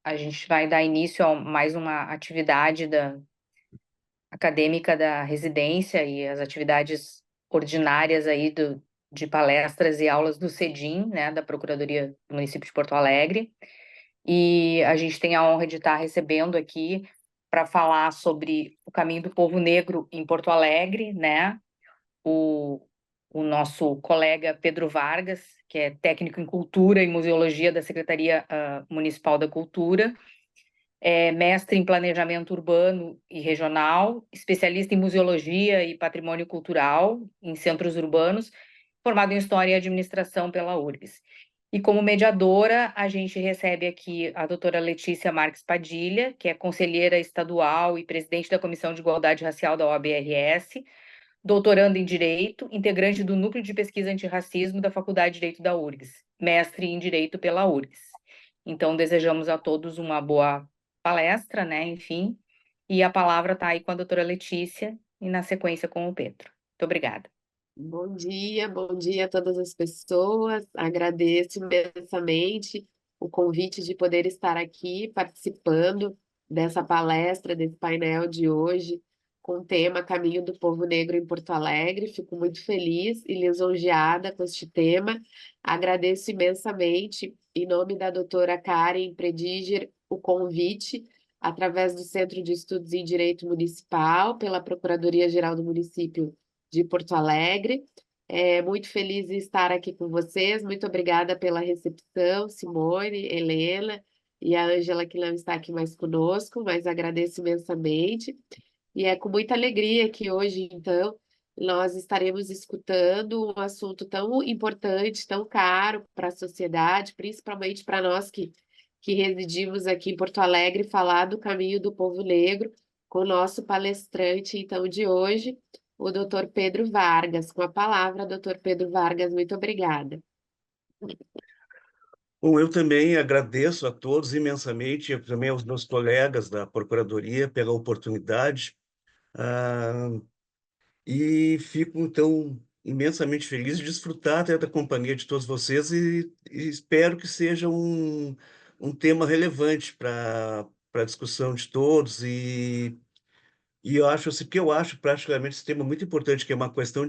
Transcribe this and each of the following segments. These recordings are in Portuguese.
A gente vai dar início a mais uma atividade acadêmica da residência e as atividades ordinárias aí de palestras e aulas do CEDIM, né, da Procuradoria do Município de Porto Alegre. E a gente tem a honra de estar recebendo aqui para falar sobre o caminho do povo negro em Porto Alegre, né? O, o nosso colega Pedro Vargas, que é técnico em cultura e museologia da Secretaria Municipal da Cultura, é mestre em planejamento urbano e regional, especialista em museologia e patrimônio cultural em centros urbanos, formado em História e Administração pela URGS. E como mediadora, a gente recebe aqui a doutora Letícia Marques Padilha, que é conselheira estadual e presidente da Comissão de Igualdade Racial da OAB-RS, doutoranda em Direito, integrante do Núcleo de Pesquisa Antirracismo da Faculdade de Direito da URGS, mestre em Direito pela URGS. Então, desejamos a todos uma boa palestra, né? Enfim, e a palavra está aí com a doutora Letícia e na sequência com o Pedro. Muito obrigada. Bom dia a todas as pessoas. Agradeço imensamente o convite de poder estar aqui participando dessa palestra, desse painel de hoje, com o tema Caminho do Povo Negro em Porto Alegre. Fico muito feliz e lisonjeada com este tema. Agradeço imensamente, em nome da doutora Karen Prediger, o convite, através do Centro de Estudos em Direito Municipal, pela Procuradoria-Geral do Município de Porto Alegre. Muito feliz em estar aqui com vocês. Muito obrigada pela recepção, Simone, Helena e a Ângela, que não está aqui mais conosco, mas agradeço imensamente. E é com muita alegria que hoje, então, nós estaremos escutando um assunto tão importante, tão caro para a sociedade, principalmente para nós que residimos aqui em Porto Alegre, falar do caminho do povo negro com o nosso palestrante, então, de hoje, o doutor Pedro Vargas. Com a palavra, doutor Pedro Vargas, muito obrigada. Bom, eu também agradeço a todos imensamente, e também aos meus colegas da Procuradoria pela oportunidade, ah, e fico, então, imensamente feliz de desfrutar até da companhia de todos vocês e espero que seja um tema relevante para a discussão de todos e eu acho, assim, que eu acho praticamente esse tema muito importante, que é uma questão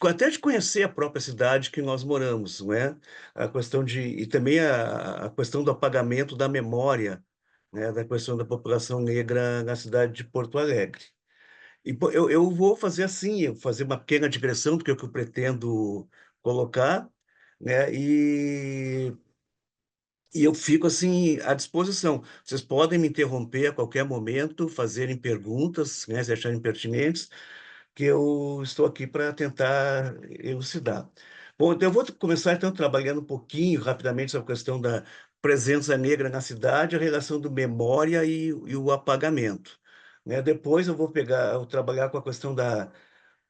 até de conhecer a própria cidade que nós moramos, não é? A questão e também a questão do apagamento da memória, né, da questão da população negra na cidade de Porto Alegre. E pô, eu vou fazer assim, eu fazer uma pequena digressão do que eu pretendo colocar, né? E eu fico assim à disposição. Vocês podem me interromper a qualquer momento, fazerem perguntas, né, se acharem pertinentes, que eu estou aqui para tentar elucidar. Bom, então eu vou começar então trabalhando um pouquinho rapidamente sobre a questão da presença negra na cidade, a relação do memória e o apagamento, né? Depois eu vou trabalhar com a questão da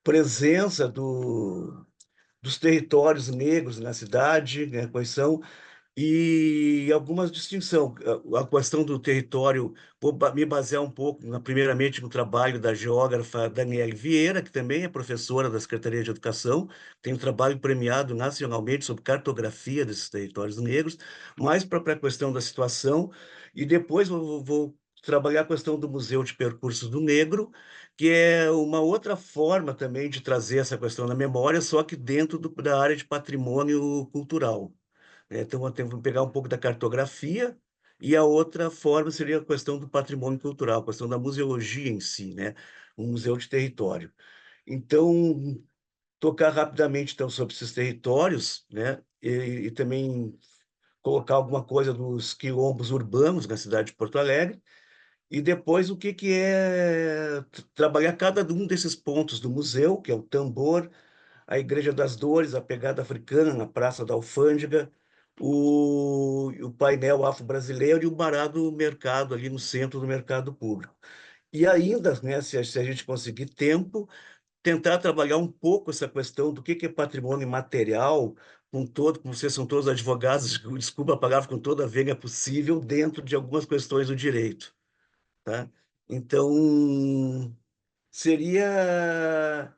presença dos territórios negros na cidade, né? Quais são e algumas distinção. A questão do território, me basear um pouco, primeiramente, no trabalho da geógrafa Daniele Vieira, que também é professora da Secretaria de Educação, tem um trabalho premiado nacionalmente sobre cartografia desses territórios negros, mais para a questão da situação, e depois vou trabalhar a questão do Museu de Percursos do Negro, que é uma outra forma também de trazer essa questão da memória, só que dentro da área de patrimônio cultural. Então, vamos pegar um pouco da cartografia e a outra forma seria a questão do patrimônio cultural, a questão da museologia em si, né? Um museu de território. Então, tocar rapidamente então, sobre esses territórios, né? E também colocar alguma coisa dos quilombos urbanos na cidade de Porto Alegre, e depois o que é trabalhar cada um desses pontos do museu, que é o tambor, a Igreja das Dores, a Pegada Africana na Praça da Alfândega, o painel afro-brasileiro e o Bará do Mercado, ali no centro do mercado público. E ainda, né, se a gente conseguir tempo, tentar trabalhar um pouco essa questão do que é patrimônio material, como vocês são todos advogados, desculpa a palavra, com toda a vênia possível, dentro de algumas questões do direito. Tá? Então, seria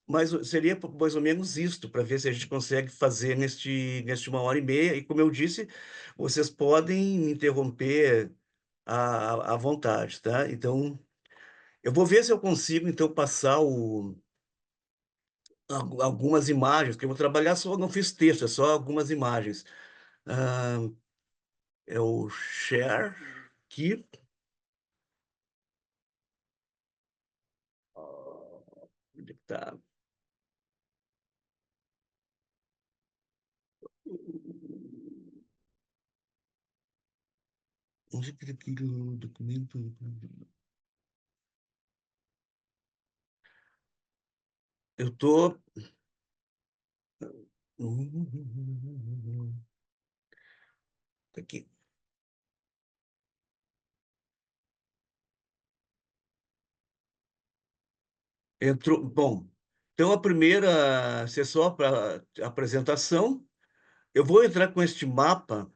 mas seria mais ou menos isto, para ver se a gente consegue fazer neste 1 hora e meia. E como eu disse, vocês podem me interromper à vontade, tá? Então, eu vou ver se eu consigo, então, passar algumas imagens, porque eu vou trabalhar só, não fiz texto, é só algumas imagens. Ah, é o share aqui. Onde que tá? Onde que tá aqui o documento? Eu tô. Tá aqui. Entrou. Bom, então a primeira, se é só para apresentação, eu vou entrar com este mapa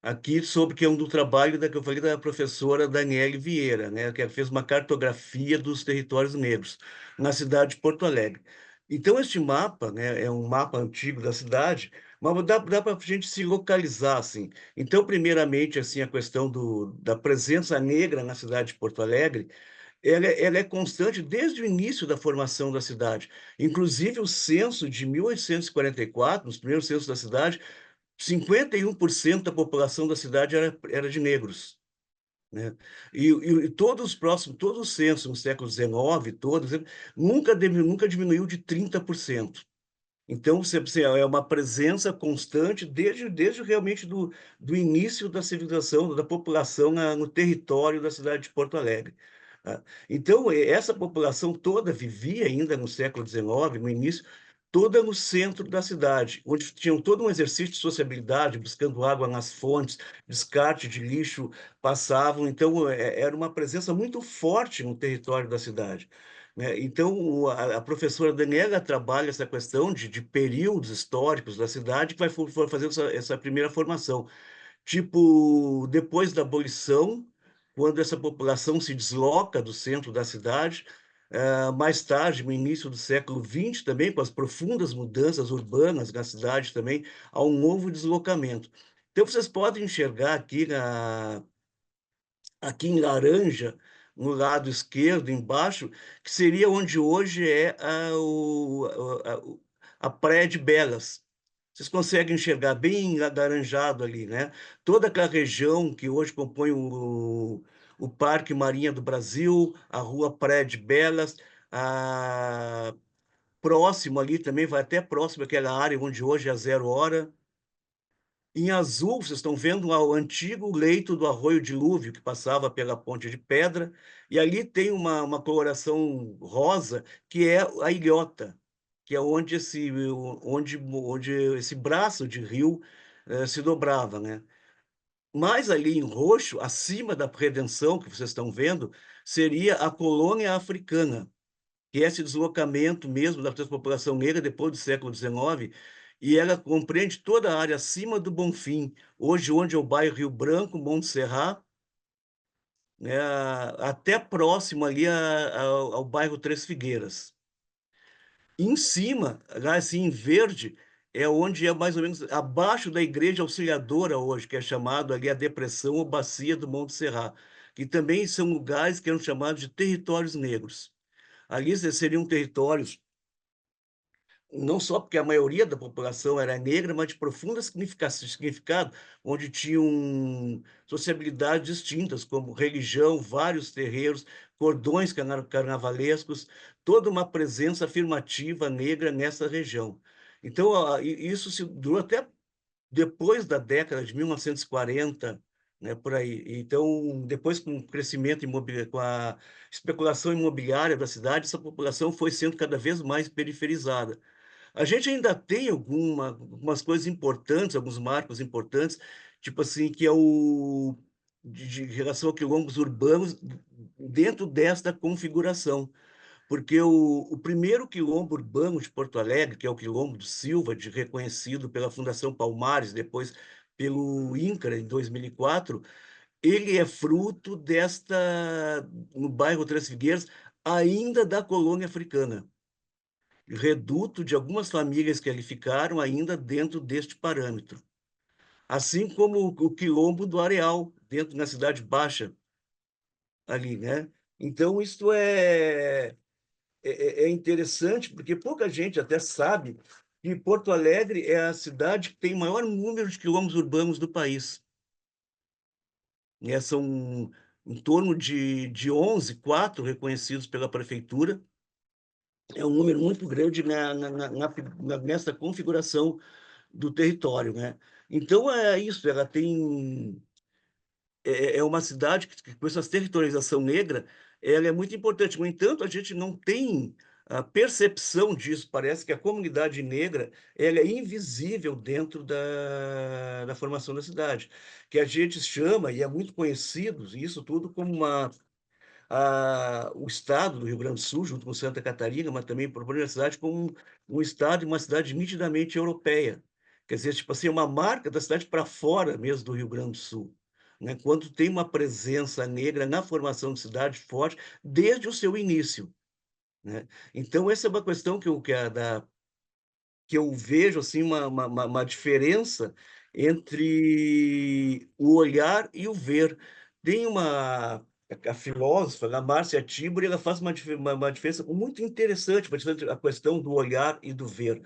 aqui sobre que é um do trabalho da que eu falei da professora Daniele Vieira, né, que ela fez uma cartografia dos territórios negros na cidade de Porto Alegre. Então este mapa, né, é um mapa antigo da cidade, mas dá para a gente se localizar assim. Então, primeiramente, assim, a questão da presença negra na cidade de Porto Alegre, ela é constante desde o início da formação da cidade. Inclusive, o censo de 1844, os primeiros censos da cidade, 51% da população da cidade era de negros, né? E todos os próximos, todos os censos no século XIX, todos, nunca diminuiu de 30%. Então, você é uma presença constante desde realmente do início da civilização, da população no território da cidade de Porto Alegre. Tá? Então, essa população toda vivia ainda no século XIX, no início, toda no centro da cidade, onde tinham todo um exercício de sociabilidade, buscando água nas fontes, descarte de lixo, passavam. Então, era uma presença muito forte no território da cidade, né? Então, a professora Daniela trabalha essa questão de períodos históricos da cidade, que for fazendo essa primeira formação. Tipo, depois da abolição, quando essa população se desloca do centro da cidade, mais tarde, no início do século XX, também, com as profundas mudanças urbanas na cidade também, há um novo deslocamento. Então, vocês podem enxergar aqui em laranja, no lado esquerdo, embaixo, que seria onde hoje é a Praia de Belas. Vocês conseguem enxergar bem alaranjado ali, né? Toda aquela região que hoje compõe o Parque Marinha do Brasil, a Rua Praia de Belas, próximo ali também, vai até próximo àquela área onde hoje é a Zero Hora. Em azul, vocês estão vendo o antigo leito do Arroio Dilúvio, que passava pela Ponte de Pedra, e ali tem uma coloração rosa, que é a ilhota, que é onde esse braço de rio se dobrava, né? Mas ali em roxo, acima da Redenção, que vocês estão vendo, seria a colônia africana, que é esse deslocamento mesmo da população negra depois do século XIX, e ela compreende toda a área acima do Bonfim, hoje onde é o bairro Rio Branco, Montserrat, né, até próximo ali ao bairro Três Figueiras. Em cima, lá assim, em verde, é onde é mais ou menos abaixo da Igreja Auxiliadora hoje, que é chamado ali a Depressão ou Bacia do Montserrat, que também são lugares que eram chamados de territórios negros. Ali seriam territórios não só porque a maioria da população era negra, mas de profundo significado, onde tinham sociabilidades distintas, como religião, vários terreiros, cordões carnavalescos, toda uma presença afirmativa negra nessa região. Então, isso durou até depois da década de 1940, né, por aí. Então, depois, com o crescimento imobiliário, com a especulação imobiliária da cidade, essa população foi sendo cada vez mais periferizada. A gente ainda tem algumas coisas importantes, alguns marcos importantes, tipo assim, que é de relação a quilombos urbanos dentro desta configuração. Porque o primeiro quilombo urbano de Porto Alegre, que é o Quilombo do Silva, reconhecido pela Fundação Palmares, depois pelo INCRA, em 2004, ele é fruto no bairro Três Figueiras, ainda da colônia africana. reduto de algumas famílias que ali ficaram ainda dentro deste parâmetro. Assim como o quilombo do Areal, dentro da Cidade Baixa, ali, né? Então, isso é interessante, porque pouca gente até sabe que Porto Alegre é a cidade que tem o maior número de quilômetros urbanos do país. Né? São em torno de 11, 4 reconhecidos pela prefeitura. É um número muito grande nessa configuração do território, né? Então, é isso, ela tem é uma cidade que, com essa territorialização negra, ela é muito importante. No entanto, a gente não tem a percepção disso. Parece que a comunidade negra ela é invisível dentro da formação da cidade, que a gente chama, e é muito conhecido, isso tudo como o estado do Rio Grande do Sul, junto com Santa Catarina, mas também propõe a cidade como um estado e uma cidade nitidamente europeia. Quer dizer, tipo assim, uma marca da cidade para fora mesmo do Rio Grande do Sul, né? Quando tem uma presença negra na formação de cidade forte desde o seu início, né? Então, essa é uma questão que eu vejo assim uma diferença entre o olhar e o ver. Tem a filósofa, a Márcia Tibori, ela faz uma diferença muito interessante, a questão do olhar e do ver.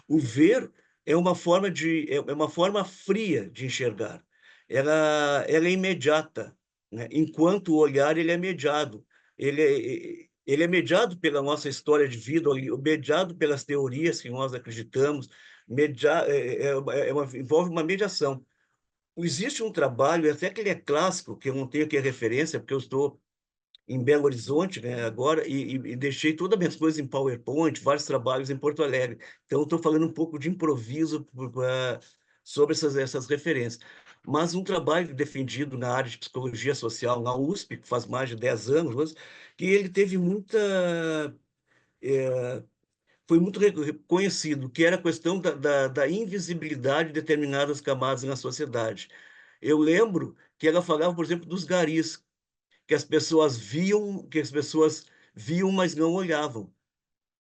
O ver é uma forma fria de enxergar. Ela é imediata, né? Enquanto o olhar ele é mediado. Ele é mediado pela nossa história de vida, mediado pelas teorias que nós acreditamos, envolve uma mediação. Existe um trabalho, até que ele é clássico, que eu não tenho aqui a referência, porque eu estou em Belo Horizonte, né, agora, e deixei todas as minhas coisas em PowerPoint, vários trabalhos em Porto Alegre. Então, estou falando um pouco de improviso sobre essas referências. Mas um trabalho defendido na área de psicologia social na USP, que faz mais de 10 anos, que ele teve foi muito reconhecido, que era a questão da invisibilidade de determinadas camadas na sociedade. Eu lembro que ela falava, por exemplo, dos garis, que as pessoas viam, mas não olhavam.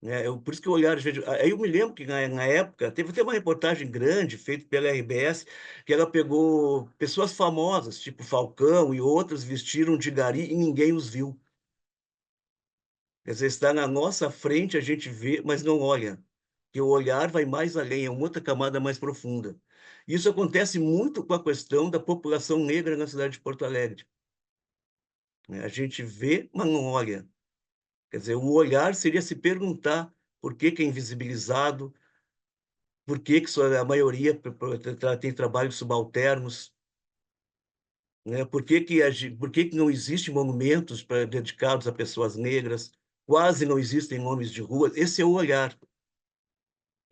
Né? Por isso que eu olhar, aí eu me lembro que na época teve até uma reportagem grande feita pela RBS, que ela pegou pessoas famosas, tipo Falcão e outras, vestiram de gari e ninguém os viu. Quer dizer, está na nossa frente, a gente vê, mas não olha. Que o olhar vai mais além, é uma outra camada mais profunda. Isso acontece muito com a questão da população negra na cidade de Porto Alegre. Né? A gente vê, mas não olha. Quer dizer, o olhar seria se perguntar por que é invisibilizado, por que só a maioria tem trabalhos subalternos, né? Por que não existem monumentos dedicados a pessoas negras, quase não existem nomes de ruas. Esse é o olhar.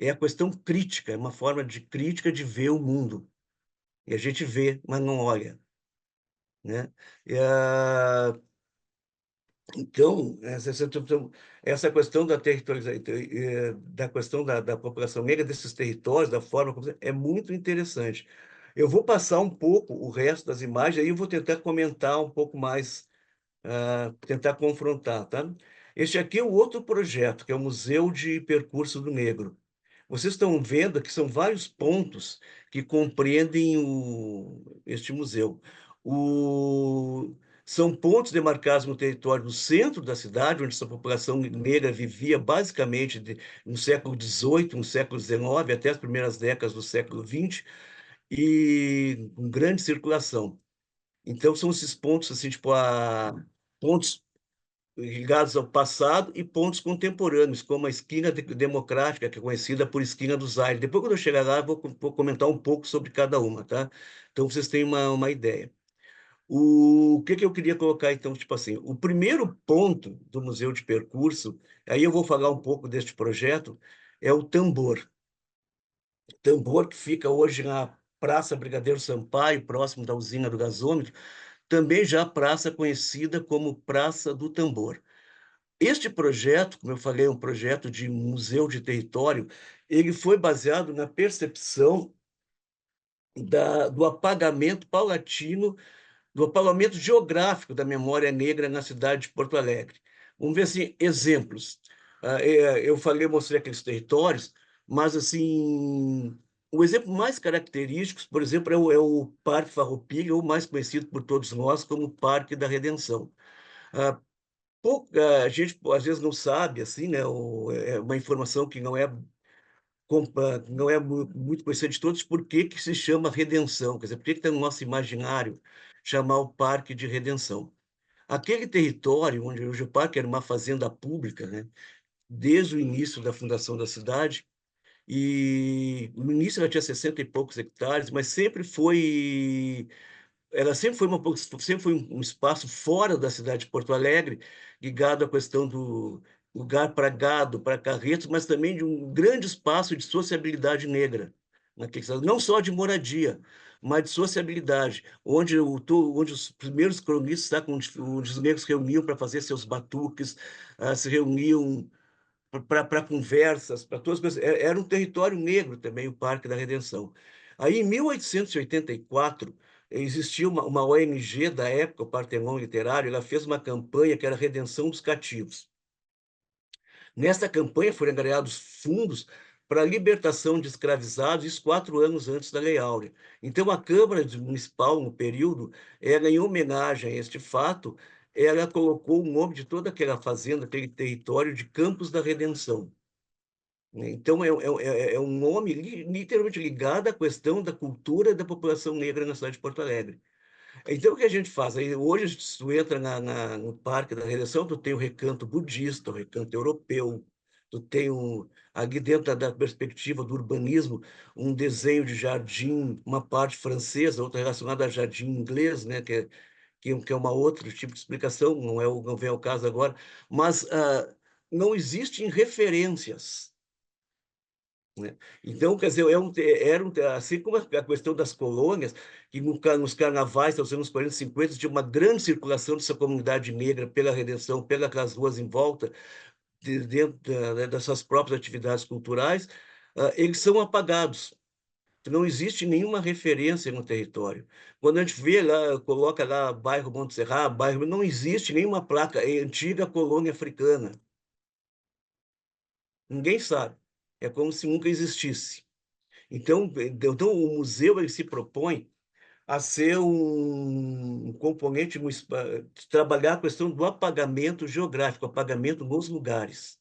É a questão crítica, é uma forma de crítica de ver o mundo. E a gente vê, mas não olha, né? E, então, essa questão da da questão da população negra, desses territórios, da forma como é muito interessante. Eu vou passar um pouco o resto das imagens, aí eu vou tentar comentar um pouco mais, tentar confrontar, tá? Este aqui é o outro projeto, que é o Museu de Percurso do Negro. Vocês estão vendo que são vários pontos que compreendem este museu. São pontos demarcados no território do centro da cidade, onde essa população negra vivia basicamente no século XVIII, no século XIX, até as primeiras décadas do século XX, e com grande circulação. Então, são esses pontos, assim, tipo, pontos ligados ao passado e pontos contemporâneos, como a esquina democrática, que é conhecida por esquina do Zaire. Depois, quando eu chegar lá, vou comentar um pouco sobre cada uma, tá? Então, vocês têm uma ideia. O que eu queria colocar, então, tipo assim, o primeiro ponto do Museu de Percurso, aí eu vou falar um pouco deste projeto, é o Tambor. Tambor que fica hoje na Praça Brigadeiro Sampaio, próximo da usina do gasômetro, também já praça conhecida como Praça do Tambor. Este projeto, como eu falei, é um projeto de museu de território, ele foi baseado na percepção do apagamento paulatino, do apagamento geográfico da memória negra na cidade de Porto Alegre. Vamos ver assim, exemplos. Mostrei aqueles territórios, mas assim, o exemplo mais característico, por exemplo, é o Parque Farroupilha, ou mais conhecido por todos nós como Parque da Redenção. Ah, a gente às vezes não sabe, assim, né? É uma informação que não é muito conhecida de todos, por que que se chama Redenção, quer dizer, por que que está no nosso imaginário chamar o Parque de Redenção. Aquele território onde hoje o parque era uma fazenda pública, né? Desde o início da fundação da cidade, e no início ela tinha 60 e poucos hectares, mas sempre foi um espaço fora da cidade de Porto Alegre, ligado à questão do lugar para gado, para carretos, mas também de um grande espaço de sociabilidade negra, não só de moradia, mas de sociabilidade, onde os primeiros cronistas, tá, onde os negros se reuniam para fazer seus batuques, se reuniam para conversas, para todas as coisas. Era um território negro também, o Parque da Redenção. Aí, em 1884, existia uma ONG da época, o Partenon Literário, ela fez uma campanha que era a Redenção dos Cativos. Nessa campanha foram angariados fundos para a libertação de escravizados, isso 4 anos antes da Lei Áurea. Então, a Câmara Municipal, no período, em homenagem a este fato, ela colocou o nome de toda aquela fazenda, aquele território de Campos da Redenção, né? Então, é um nome literalmente ligado à questão da cultura da população negra na cidade de Porto Alegre. Então, o que a gente faz? Aí, hoje, se tu entra no Parque da Redenção, tu tem o recanto budista, o recanto europeu, tu tem ali dentro da perspectiva do urbanismo, um desenho de jardim, uma parte francesa, outra relacionada a jardim inglês, né, que é uma outra tipo de explicação, não vem ao caso agora, mas não existem referências, né? Então, quer dizer, assim como a questão das colônias, que nos carnavais dos anos 40 e 50 tinha uma grande circulação dessa comunidade negra pela Redenção, pelas ruas em volta, dentro das suas próprias atividades culturais, eles são apagados. Não existe nenhuma referência no território. Quando a gente vê lá, coloca lá bairro Montserrat, não existe nenhuma placa, é antiga colônia africana. Ninguém sabe. É como se nunca existisse. Então o museu ele se propõe a ser um componente, de trabalhar a questão do apagamento geográfico, apagamento nos lugares.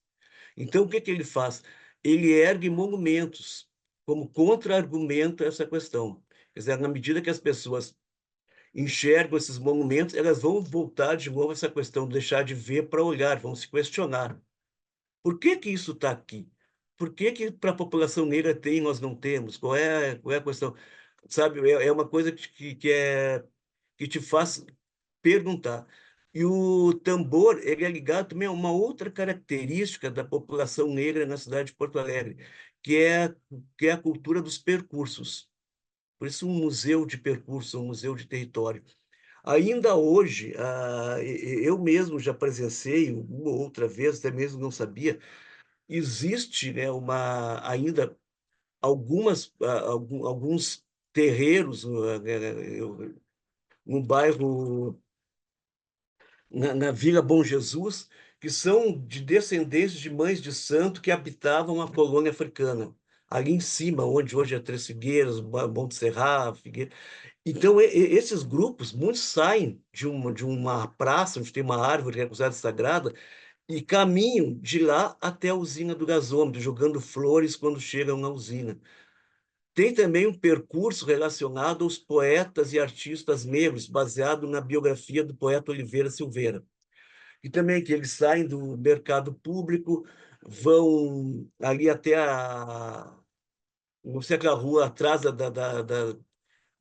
Então, o que que ele faz? Ele ergue monumentos como contra-argumento a essa questão. Quer dizer, na medida que as pessoas enxergam esses monumentos, elas vão voltar de novo a essa questão, deixar de ver para olhar, vão se questionar. Por que que isso está aqui? Por que que para a população negra tem e nós não temos? Qual é a questão? Sabe, é uma coisa que te faz perguntar. E o tambor, ele é ligado também a uma outra característica da população negra na cidade de Porto Alegre, que é a cultura dos percursos. Por isso, um museu de percurso, um museu de território. Ainda hoje, eu mesmo já presenciei uma ou outra vez, até mesmo não sabia, existe, né, ainda alguns terreiros no bairro, na Vila Bom Jesus, que são de descendentes de mães de santo que habitavam a colônia africana, ali em cima, onde hoje é Três Figueiras, Monte Serra, Figueira. Então, esses grupos, muitos saem de uma praça, onde tem uma árvore que é considerada sagrada, e caminham de lá até a usina do gasômetro, jogando flores quando chegam na usina. Tem também um percurso relacionado aos poetas e artistas negros, baseado na biografia do poeta Oliveira Silveira. E também que eles saem do mercado público, vão ali até não sei aquela rua atrás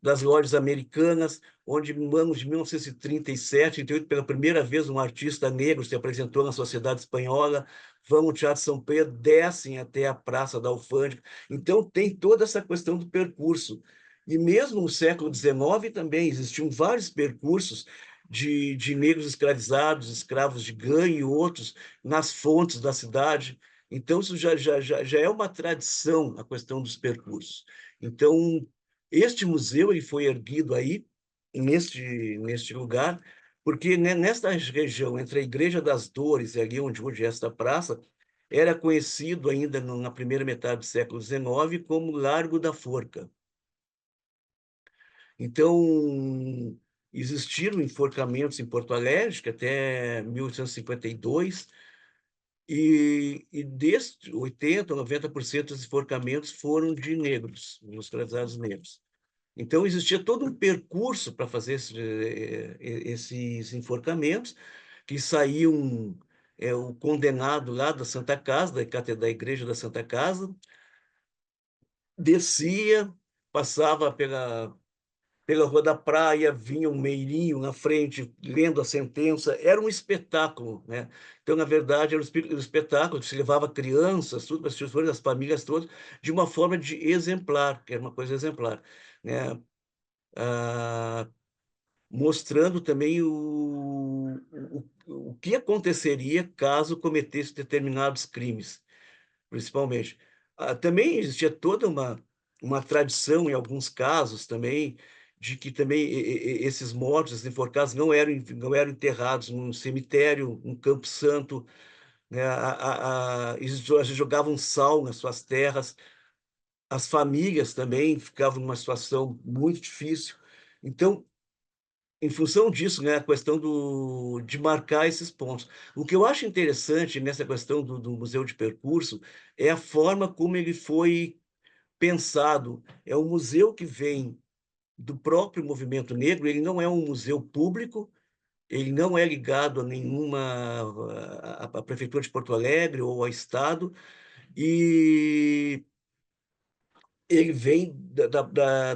das lojas americanas, onde, no ano de 1937, 38, pela primeira vez, um artista negro se apresentou na sociedade espanhola, vão ao Teatro São Pedro, descem até a Praça da Alfândega. Então, tem toda essa questão do percurso. E mesmo no século XIX também existiam vários percursos de negros escravizados, escravos de ganho e outros, nas fontes da cidade. Então, isso já é uma tradição, a questão dos percursos. Então, este museu ele foi erguido aí, neste lugar, porque nesta região, entre a Igreja das Dores e ali onde hoje é esta praça, era conhecido ainda na primeira metade do século XIX como Largo da Forca. Então, existiram enforcamentos em Porto Alegre, que até 1852, e desses 80%, 90% dos enforcamentos foram de negros, de escravizados negros. Então, existia todo um percurso para fazer esses enforcamentos, que saíam o condenado lá da Santa Casa, da Igreja da Santa Casa, descia, passava pela Rua da Praia, vinha um meirinho na frente, lendo a sentença. Era um espetáculo, né? Então, na verdade, era um espetáculo que se levava crianças, tudo, as famílias todas, de uma forma de exemplar, que era uma coisa exemplar, né? Ah, mostrando também o que aconteceria caso cometesse determinados crimes, principalmente. Também existia toda uma tradição, em alguns casos também, de que também esses mortos, esses enforcados, não eram enterrados num cemitério, num Campo Santo, né? Eles jogavam sal nas suas terras, as famílias também ficavam numa situação muito difícil. Então, em função disso, né, a questão de marcar esses pontos. O que eu acho interessante nessa questão do Museu de Percurso é a forma como ele foi pensado. É um museu que vem do próprio movimento negro, ele não é um museu público, ele não é ligado a nenhuma a Prefeitura de Porto Alegre ou ao Estado, e ele vem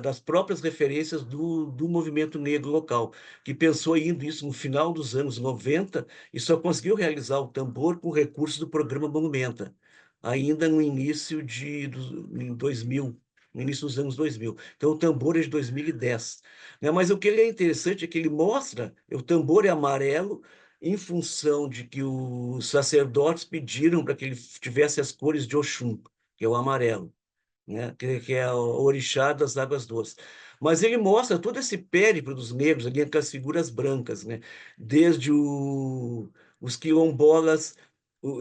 das próprias referências do movimento negro local, que pensou em isso no final dos anos 90 e só conseguiu realizar o tambor com recursos do programa Monumenta, ainda no início em 2000, no início dos anos 2000. Então, o tambor é de 2010. Né? Mas o que ele é interessante é que ele mostra, o tambor é amarelo, em função de que os sacerdotes pediram para que ele tivesse as cores de Oxum, que é o amarelo, né? Que é o orixá das águas doces. Mas ele mostra todo esse périplo dos negros, ali, com as figuras brancas, né? Desde os quilombolas,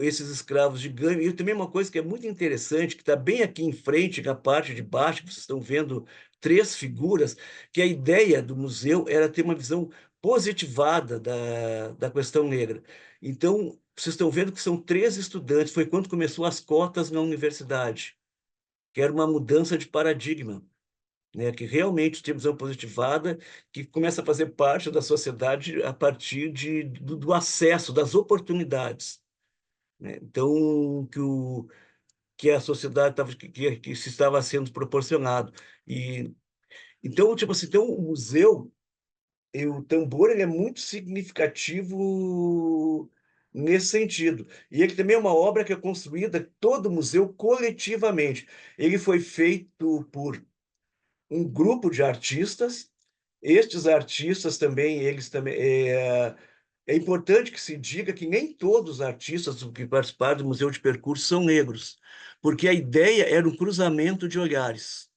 esses escravos de ganho. E também uma coisa que é muito interessante, que está bem aqui em frente, na parte de baixo, que vocês estão vendo três figuras, que a ideia do museu era ter uma visão positivada da questão negra. Então, vocês estão vendo que são três estudantes, foi quando começou as cotas na universidade, que era uma mudança de paradigma, né? Que realmente temos uma positivada, que começa a fazer parte da sociedade a partir do acesso, das oportunidades, né? Então, que a sociedade que se estava sendo proporcionado. E, então, tipo assim, então, o museu, e o tambor, ele é muito significativo nesse sentido. E ele também é uma obra que é construída, todo o museu, coletivamente. Ele foi feito por um grupo de artistas. Estes artistas também, é importante que se diga que nem todos os artistas que participaram do Museu de Percurso são negros, porque a ideia era um cruzamento de olhares,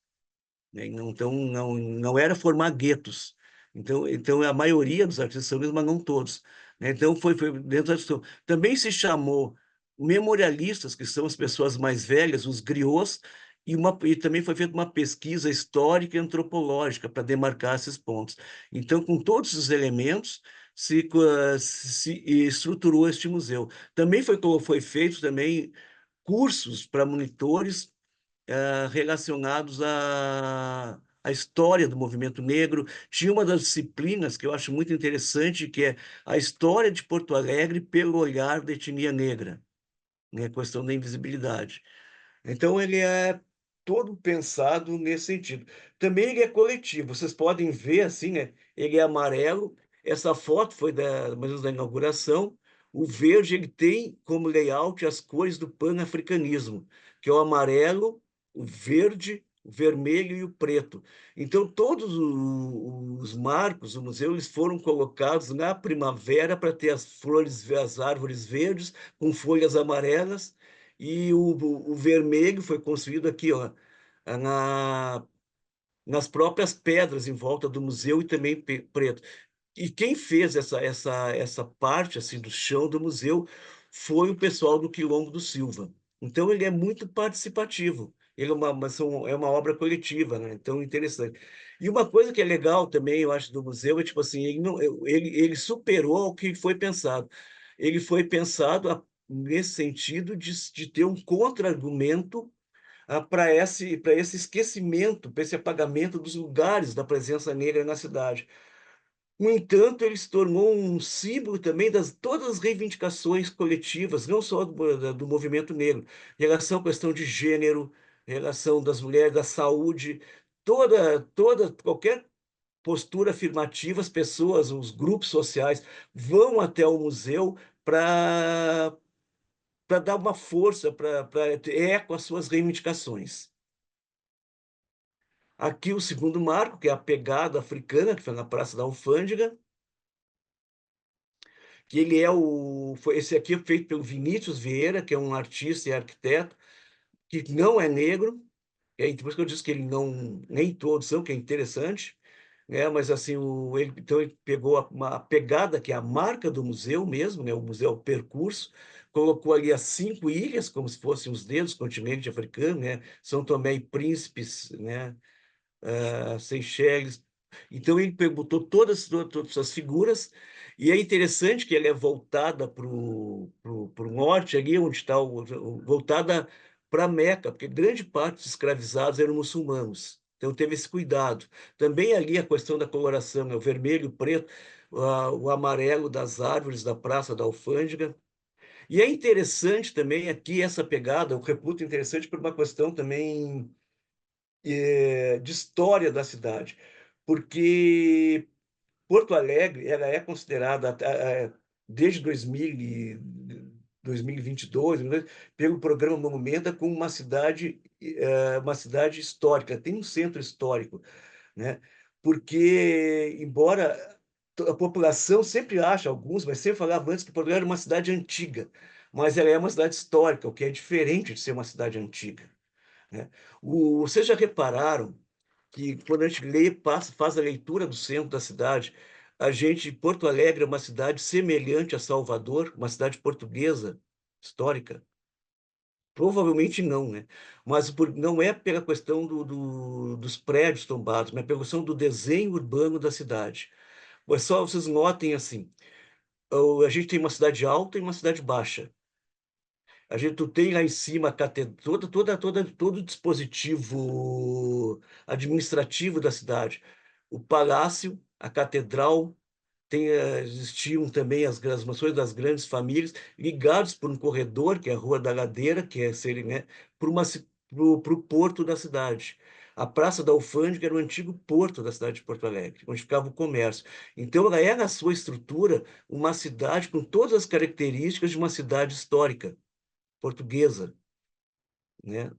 né? Então, não era formar guetos. Então, a maioria dos artistas são negros, mas não todos, né? Então, foi dentro da discussão. Também se chamou memorialistas, que são as pessoas mais velhas, os griots, e também foi feita uma pesquisa histórica e antropológica para demarcar esses pontos. Então, com todos os elementos, se estruturou este museu. Também foi feito também cursos para monitores relacionados à história do movimento negro. Tinha uma das disciplinas que eu acho muito interessante, que é a história de Porto Alegre pelo olhar da etnia negra, né? A questão da invisibilidade. Então, ele é todo pensado nesse sentido. Também ele é coletivo. Vocês podem ver assim, né? Ele é amarelo. Essa foto foi mais ou menos da inauguração. O verde, ele tem como layout as cores do pan-africanismo, que é o amarelo, o verde, o vermelho e o preto. Então, todos os marcos do museu, eles foram colocados na primavera para ter as flores, as árvores verdes com folhas amarelas, e o vermelho foi construído aqui, ó, na, nas próprias pedras em volta do museu, e também preto. E quem fez essa parte assim do chão do museu foi o pessoal do Quilombo do Silva. Então, ele é muito participativo. Ele é uma obra coletiva, né? Então, interessante. E uma coisa que é legal também, eu acho, do museu, é tipo assim, ele, não, ele superou o que foi pensado. Ele foi pensado nesse sentido de ter um contra-argumento para esse esquecimento, para esse apagamento dos lugares da presença negra na cidade. No entanto, ele se tornou um símbolo também das todas as reivindicações coletivas, não só do movimento negro, em relação à questão de gênero, em relação das mulheres, da saúde, qualquer postura afirmativa, as pessoas, os grupos sociais vão até o museu para dar uma força, para ter eco às suas reivindicações. Aqui o segundo marco, que é a pegada africana, que foi na Praça da Alfândega, que ele é esse aqui é feito pelo Vinícius Vieira, que é um artista e arquiteto, que não é negro, e aí depois que eu disse que ele não, nem todos são, que é interessante, né? Mas assim, então ele pegou uma pegada que é a marca do museu mesmo, né? O museu é o percurso, colocou ali as 5 ilhas, como se fossem os dedos, continente africano, né? São Tomé e Príncipes, né? Seychelles. Então ele botou todas essas figuras, e é interessante que ela é voltada para o norte, ali onde está voltada para Meca, porque grande parte dos escravizados eram muçulmanos. Então teve esse cuidado. Também ali a questão da coloração, né? O vermelho, o preto, o amarelo das árvores da Praça da Alfândega. E é interessante também aqui essa pegada, eu reputo interessante por uma questão também de história da cidade, porque Porto Alegre ela é considerada desde 2022, né, pelo programa Monumenta como uma cidade histórica, tem um centro histórico, né? Porque embora a população sempre acha, alguns, mas sempre falava antes que Porto Alegre era uma cidade antiga, mas ela é uma cidade histórica, o que é diferente de ser uma cidade antiga, né? Vocês já repararam que quando a gente lê, faz a leitura do centro da cidade, Porto Alegre é uma cidade semelhante a Salvador, uma cidade portuguesa, histórica? Provavelmente não, né? Mas não é pela questão dos prédios tombados, mas pela questão do desenho urbano da cidade. Mas só vocês notem assim, a gente tem uma cidade alta e uma cidade baixa. Tu tem lá em cima a todo o dispositivo administrativo da cidade. O palácio, a catedral, existiam também as mansões das grandes famílias, ligados por um corredor, que é a Rua da Ladeira, que é ser, né, para o porto da cidade. A Praça da Alfândega era o antigo porto da cidade de Porto Alegre, onde ficava o comércio. Então, ela era, na sua estrutura, uma cidade com todas as características de uma cidade histórica portuguesa, né?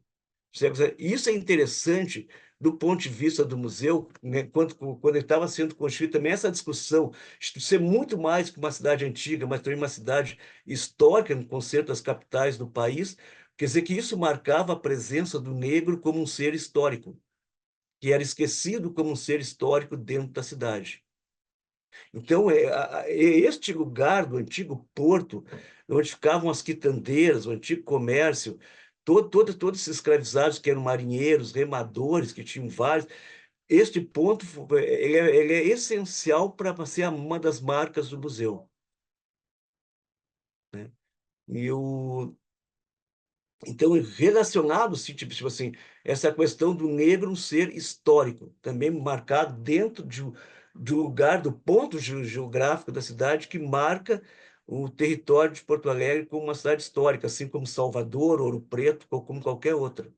Isso é interessante do ponto de vista do museu, né? Quando ele estava sendo construído, também essa discussão de ser muito mais que uma cidade antiga, mas também uma cidade histórica no conceito das capitais do país, quer dizer que isso marcava a presença do negro como um ser histórico, que era esquecido como um ser histórico dentro da cidade. Então, é este lugar do antigo porto, onde ficavam as quitandeiras, o antigo comércio, todos esses escravizados que eram marinheiros, remadores, que tinham vários, este ponto ele é essencial para ser uma das marcas do museu, né? E o, então, relacionado, tipo assim, essa questão do negro um ser histórico, também marcado dentro do lugar, do ponto geográfico da cidade que marca o território de Porto Alegre como uma cidade histórica, assim como Salvador, Ouro Preto, ou como qualquer outra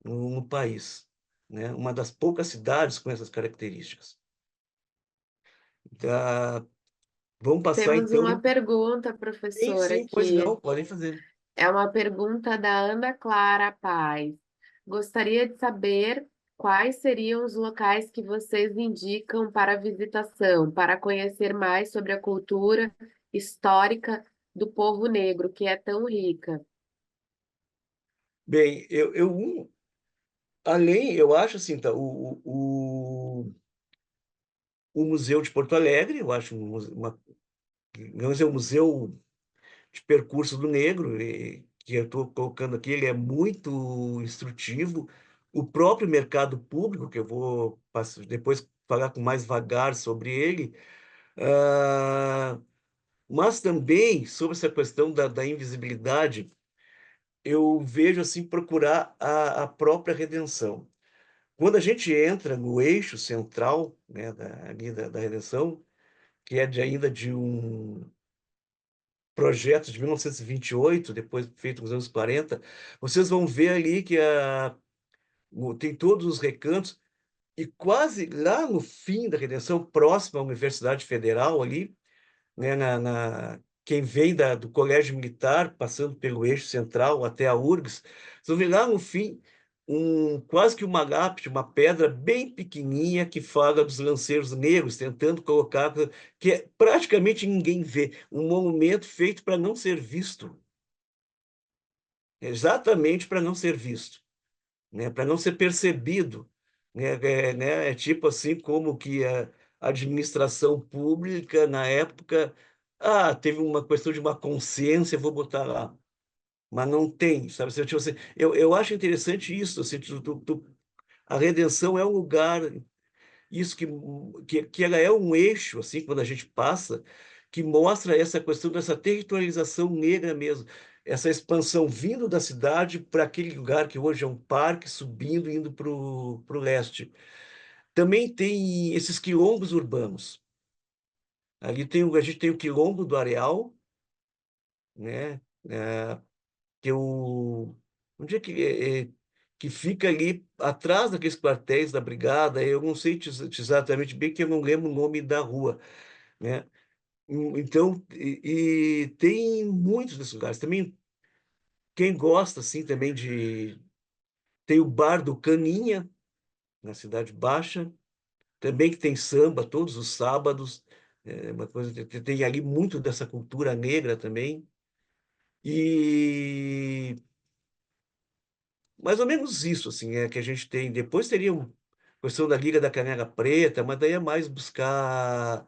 no país, né? Uma das poucas cidades com essas características. Tá, vamos passar Temos uma então. pergunta, Sim, professora, sim, pois aqui. não, podem fazer. É uma pergunta da Ana Clara Paz. Gostaria de saber quais seriam os locais que vocês indicam para visitação, para conhecer mais sobre a cultura histórica do povo negro, que é tão rica. Bem, além, eu acho assim, tá, o Museu de Porto Alegre, eu acho vamos dizer, o Museu de percurso do negro, que eu estou colocando aqui, ele é muito instrutivo. O próprio mercado público, que eu vou depois falar com mais vagar sobre ele, ah, mas também sobre essa questão da invisibilidade, eu vejo assim procurar a própria redenção. Quando a gente entra no eixo central, né, ali da redenção, que é ainda de um projeto de 1928, depois feito nos anos 40, vocês vão ver ali que tem todos os recantos, e quase lá no fim da redenção, próximo à Universidade Federal ali, né, quem vem do Colégio Militar, passando pelo eixo central até a URGS, você vê lá no fim quase que uma lápide, uma pedra bem pequenininha que fala dos lanceiros negros, tentando colocar, que praticamente ninguém vê, um monumento feito para não ser visto, exatamente para não ser visto, né, para não ser percebido, né, é tipo assim como que a administração pública na época, teve uma questão de uma consciência, vou botar lá, mas não tem, sabe? Tipo assim, eu acho interessante isso, assim, a redenção é um lugar, isso que ela é um eixo, assim, quando a gente passa, que mostra essa questão dessa territorialização negra mesmo, essa expansão vindo da cidade para aquele lugar que hoje é um parque, subindo, indo para o leste. Também tem esses quilombos urbanos. Ali a gente tem o quilombo do Areal, né? Que onde é que fica ali atrás daqueles quartéis da brigada, eu não sei exatamente bem, que eu não lembro o nome da rua, né? Então, e tem muitos desses lugares. Também, quem gosta, assim, também tem o Bar do Caninha, na Cidade Baixa, também que tem samba todos os sábados, é uma coisa, tem ali muito dessa cultura negra também. E mais ou menos isso, assim, é que a gente tem. Depois teria a questão da Liga da Canela Preta, mas daí é mais buscar.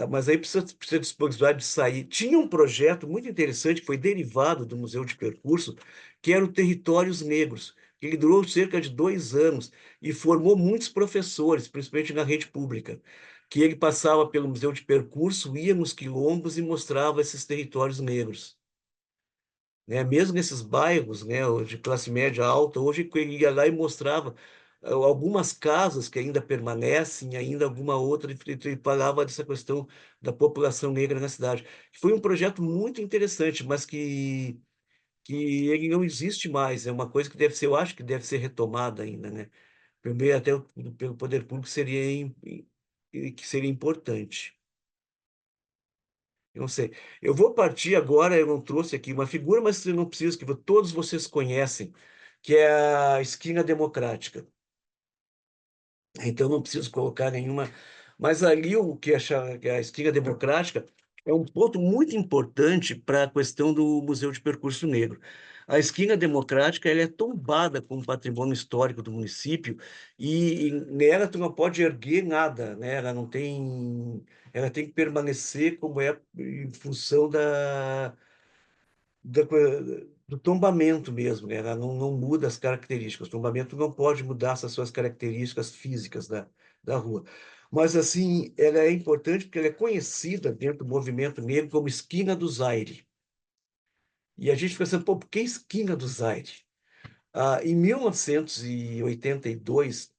Mas aí precisa disponibilidade de sair. Tinha um projeto muito interessante que foi derivado do Museu de Percurso, que era o Territórios Negros. Ele durou cerca de 2 anos e formou muitos professores, principalmente na rede pública, que ele passava pelo Museu de Percurso, ia nos quilombos e mostrava esses territórios negros, né? Mesmo nesses bairros, né, de classe média alta, hoje ele ia lá e mostrava algumas casas que ainda permanecem, ainda alguma outra, e falava dessa questão da população negra na cidade. Foi um projeto muito interessante, mas que ele não existe mais. É uma coisa que deve ser, eu acho que deve ser retomada ainda, né? Primeiro, até pelo poder público que seria importante. Eu não sei. Eu vou partir agora, eu não trouxe aqui uma figura, mas eu não preciso, que todos vocês conhecem, que é a Esquina Democrática. Então, não preciso colocar nenhuma. Mas ali, o que é a Esquina Democrática é um ponto muito importante para a questão do Museu de Percurso Negro. A Esquina Democrática ela é tombada como patrimônio histórico do município e nela tu não pode erguer nada, né? Ela tem que permanecer como é em função da, do tombamento mesmo, né? Ela não muda as características. O tombamento não pode mudar essas suas características físicas da rua. Mas, assim, ela é importante porque ela é conhecida dentro do movimento negro como Esquina do Zaire. E a gente fica pensando, pô, por que Esquina do Zaire? Em 1982,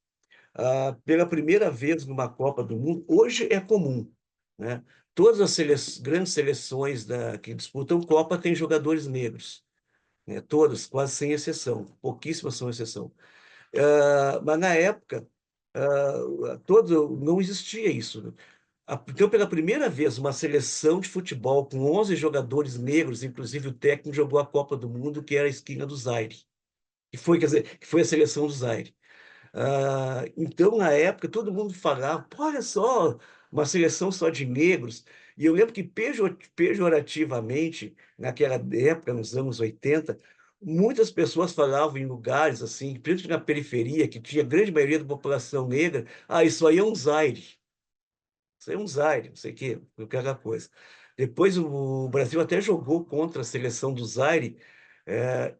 pela primeira vez numa Copa do Mundo, hoje é comum, né? Todas as grandes seleções que disputam Copa têm jogadores negros, né? Todas, quase sem exceção, pouquíssimas são exceção. Mas na época, não existia isso, né? Então, pela primeira vez, uma seleção de futebol com 11 jogadores negros, inclusive o técnico jogou a Copa do Mundo, que era a Esquina do Zaire, quer dizer, que foi a seleção do Zaire. Então, na época, todo mundo falava, "Pô, olha só, uma seleção só de negros." E eu lembro que pejorativamente, naquela época, nos anos 80, muitas pessoas falavam em lugares assim, principalmente na periferia, que tinha a grande maioria da população negra, isso aí é um Zaire. Isso aí é um Zaire, não sei o quê, qualquer coisa. Depois o Brasil até jogou contra a seleção do Zaire,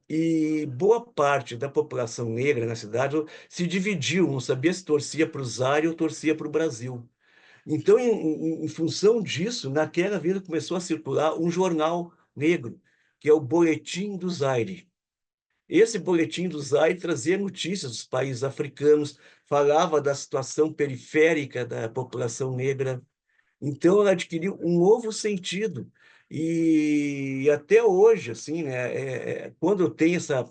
e boa parte da população negra na cidade se dividiu, não sabia se torcia para o Zaire ou torcia para o Brasil. Então, em função disso, naquela vida começou a circular um jornal negro, que é o Boletim do Zaire. Esse Boletim do Zaire trazia notícias dos países africanos, falava da situação periférica da população negra. Então, ela adquiriu um novo sentido. E até hoje, assim, né, quando tem essa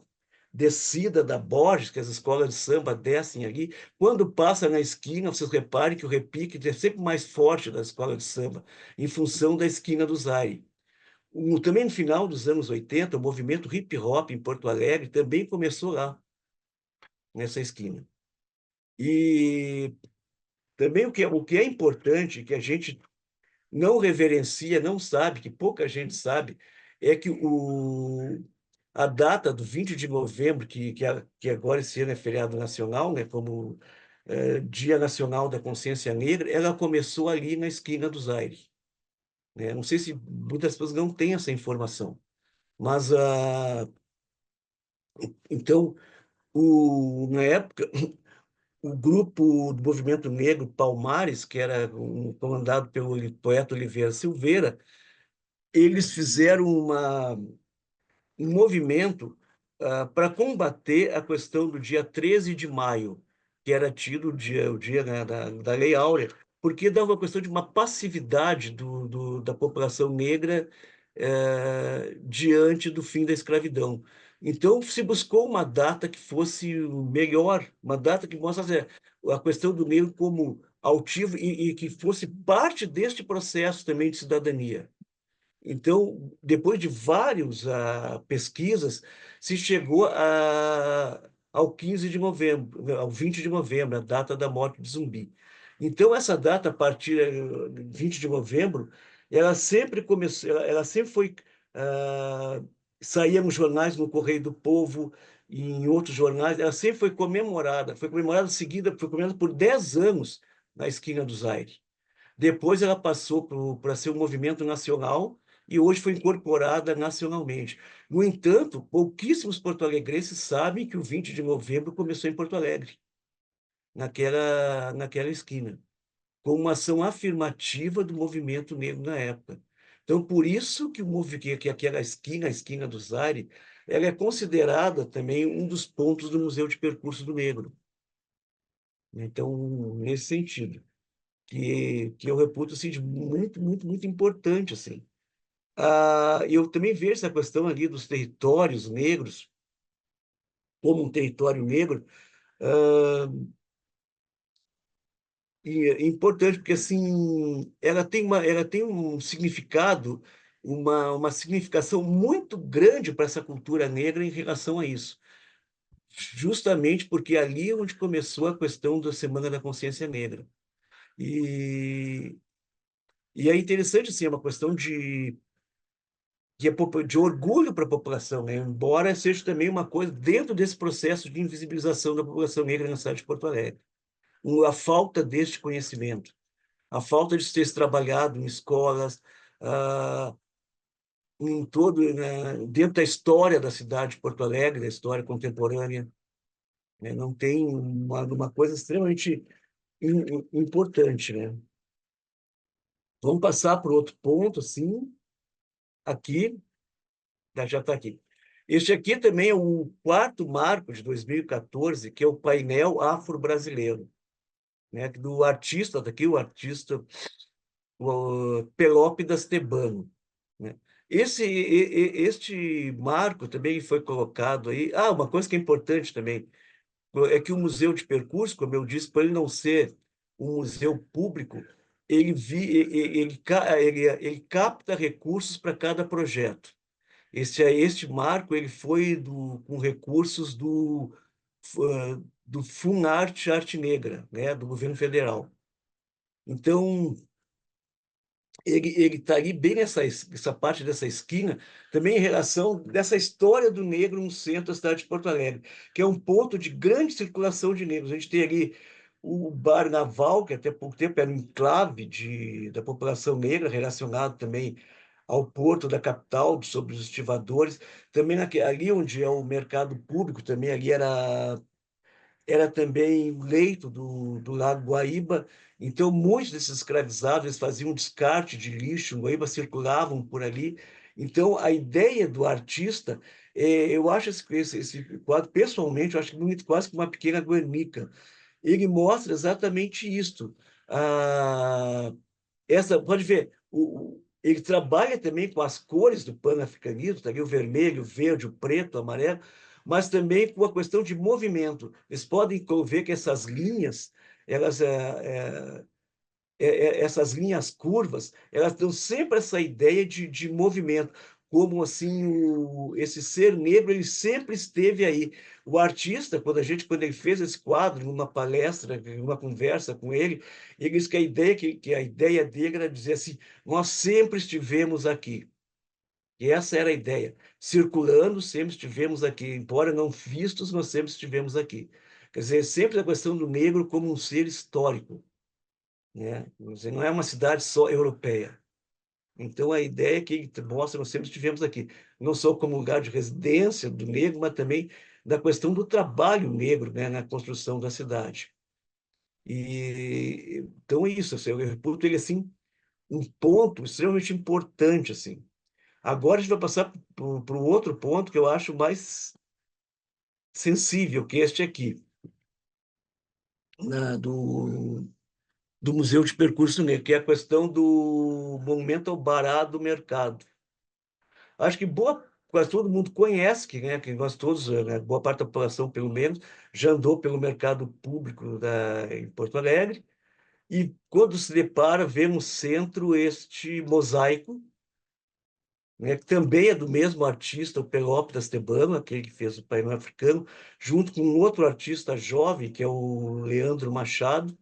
descida da Borges, que as escolas de samba descem ali, quando passa na esquina, vocês reparem que o repique é sempre mais forte da escola de samba, em função da esquina do Zaire. Também no final dos anos 80, o movimento hip hop em Porto Alegre também começou lá, nessa esquina. E também o que é importante, que a gente não reverencia, não sabe, que pouca gente sabe, é que a data do 20 de novembro, que agora esse ano é feriado nacional, né, como Dia Nacional da Consciência Negra, ela começou ali na esquina do Zaire. Né? Não sei se muitas pessoas não têm essa informação, mas então, na época, o grupo do movimento negro Palmares, que era comandado pelo poeta Oliveira Silveira, eles fizeram um movimento para combater a questão do dia 13 de maio, que era tido o dia, né, da Lei Áurea, porque dava uma questão de uma passividade da população negra diante do fim da escravidão. Então, se buscou uma data que fosse melhor, uma data que mostrasse a questão do negro como altivo e que fosse parte deste processo também de cidadania. Então, depois de várias pesquisas, se chegou ao 15 de novembro, ao 20 de novembro, a data da morte de Zumbi. Então, essa data, a partir de 20 de novembro, ela sempre começou, ela sempre foi, ah, saía nos jornais, no Correio do Povo, e em outros jornais, ela sempre foi comemorada seguida, foi comemorada por 10 anos na esquina do Zaire. Depois ela passou para ser um movimento nacional e hoje foi incorporada nacionalmente. No entanto, pouquíssimos porto-alegrenses sabem que o 20 de novembro começou em Porto Alegre, naquela esquina, com uma ação afirmativa do movimento negro na época. Então, por isso que aquela esquina, a esquina do Zaire, ela é considerada também um dos pontos do Museu de Percurso do Negro. Então, nesse sentido que eu reputo assim, de muito, muito, muito importante. Assim. Eu também vejo essa questão ali dos territórios negros, como um território negro, ah, e é importante porque assim, ela tem um significado, uma significação muito grande para essa cultura negra em relação a isso. Justamente porque ali é onde começou a questão da Semana da Consciência Negra. E, e é interessante, assim, é uma questão de orgulho para a população, né? Embora seja também uma coisa dentro desse processo de invisibilização da população negra na cidade de Porto Alegre. A falta deste conhecimento, a falta de ter se trabalhado em escolas, ah, em todo, né, dentro da história da cidade de Porto Alegre, da história contemporânea, né? Não tem uma coisa extremamente importante, né? Vamos passar para outro ponto, assim, aqui. Já está aqui. Este aqui também é o quarto marco de 2014, que é o painel afro-brasileiro, né? Do artista, daqui o artista Pelópidas Tebano, né? Este marco também foi colocado aí. Uma coisa que é importante também é que o Museu de Percurso, como eu disse, para ele não ser um museu público, ele capta recursos para cada projeto. Este marco ele foi com recursos do Funarte Arte Negra, né, do governo federal. Então, ele está ali bem nessa parte dessa esquina, também em relação dessa história do negro no centro da cidade de Porto Alegre, que é um ponto de grande circulação de negros. A gente tem ali o Bar Naval, que até pouco tempo era um enclave da população negra, relacionado também ao porto da capital, sobre os estivadores. Também ali onde é o mercado público, também ali era também leito do Lago Guaíba. Então, muitos desses escravizados eles faziam descarte de lixo, em Guaíba circulavam por ali. Então, a ideia do artista, eu acho esse quadro, pessoalmente, eu acho bonito, quase que uma pequena Guernica. Ele mostra exatamente isto. Ah, pode ver, ele trabalha também com as cores do pan-africanismo, tá ali o vermelho, o verde, o preto, o amarelo, mas também com a questão de movimento. Eles podem ver que essas linhas, elas, essas linhas curvas, elas dão sempre essa ideia de movimento, como assim esse ser negro ele sempre esteve aí. O artista, quando ele fez esse quadro, numa palestra, numa conversa com ele disse que a ideia dele era dizer assim: nós sempre estivemos aqui. E essa era a ideia. Circulando, sempre estivemos aqui. Embora não vistos, nós sempre estivemos aqui. Quer dizer, sempre a questão do negro como um ser histórico, né? Quer dizer, não é uma cidade só europeia. Então, a ideia é que mostra, nós sempre estivemos aqui, não só como lugar de residência do negro, mas também da questão do trabalho negro, né, na construção da cidade. E então é isso, assim, eu reputo ele assim um ponto extremamente importante assim. Agora a gente vai passar para um outro ponto que eu acho mais sensível, que é este aqui, do Museu de Percurso Negro, que é a questão do Monumento ao Bará do Mercado. Acho que quase todo mundo conhece, que nós todos, né, boa parte da população, pelo menos, já andou pelo mercado público em Porto Alegre, e quando se depara, vê no centro este mosaico, né, que também é do mesmo artista, o Pelópidas Tebano, aquele que fez o painel africano, junto com um outro artista jovem, que é o Leandro Machado.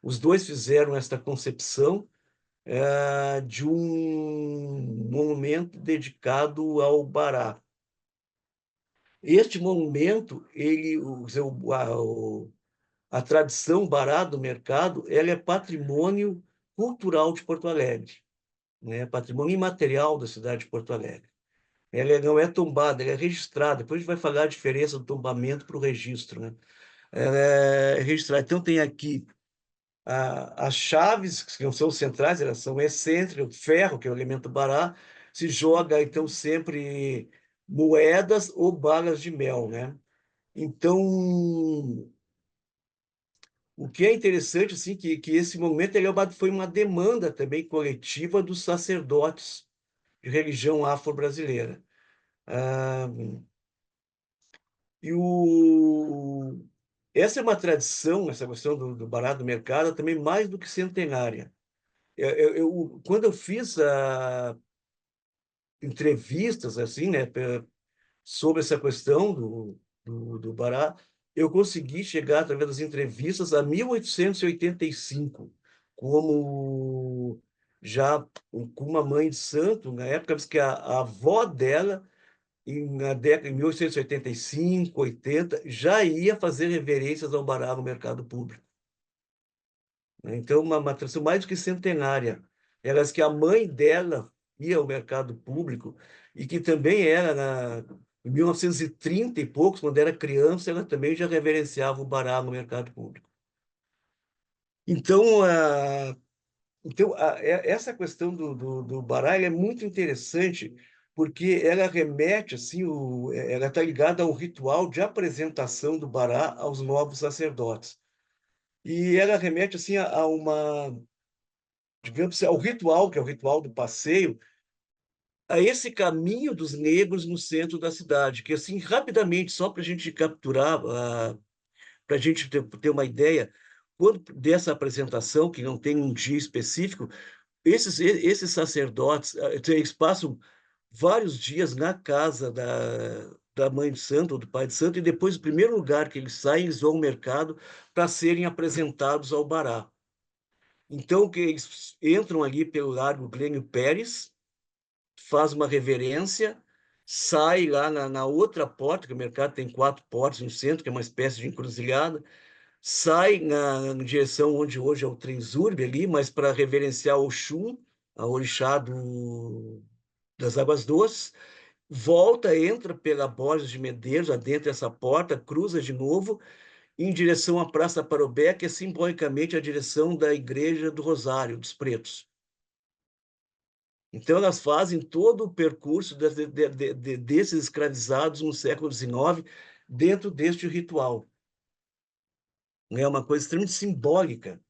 Os dois fizeram esta concepção de um monumento dedicado ao Bará. Este monumento, a tradição Bará do Mercado, ela é patrimônio cultural de Porto Alegre, né? Patrimônio imaterial da cidade de Porto Alegre. Ela não é tombada, ela é registrada. Depois a gente vai falar a diferença do tombamento para o registro, né? Ela é registrada. Então tem aqui as chaves, que não são centrais, elas são excêntricas, o ferro, que é o elemento bará, se joga, então, sempre moedas ou balas de mel, né? Então, o que é interessante, assim, que esse momento foi uma demanda também coletiva dos sacerdotes de religião afro-brasileira. Ah, e essa é uma tradição, essa questão do barato do mercado, também mais do que centenária. Quando eu fiz entrevistas assim, né, sobre essa questão do Bará, eu consegui chegar, através das entrevistas, a 1885, como já com uma mãe de santo, na época, diz que a avó dela, na década de 1885, 80, já ia fazer reverências ao Bará no mercado público, né? Então, uma tradição mais do que centenária. Ela diz que a mãe dela ia ao mercado público e que também era, em 1930 e poucos, quando era criança, ela também já reverenciava o bará no mercado público. Então, essa questão do bará é muito interessante porque ela remete, assim, ela está ligada ao ritual de apresentação do bará aos novos sacerdotes. E ela remete assim a uma, digamos, ao ritual, que é o ritual do passeio, a esse caminho dos negros no centro da cidade, que assim, rapidamente, só para a gente capturar, para a gente ter uma ideia, quando dessa apresentação, que não tem um dia específico, esses sacerdotes, eles passam vários dias na casa da mãe de santo ou do pai de santo, e depois, o primeiro lugar que eles saem, eles vão ao mercado para serem apresentados ao bará. Então, que eles entram ali pelo Largo Glênio Pérez, faz uma reverência, sai lá na outra porta, que o mercado tem 4 portas no centro, que é uma espécie de encruzilhada, sai na direção onde hoje é o Transurb ali, mas para reverenciar o Oxum, a orixá das águas doces, volta, entra pela Borges de Medeiros, adentra essa porta, cruza de novo, em direção à Praça Parobé, que é simbolicamente a direção da Igreja do Rosário, dos Pretos. Então, elas fazem todo o percurso desses escravizados no século XIX dentro deste ritual. É uma coisa extremamente simbólica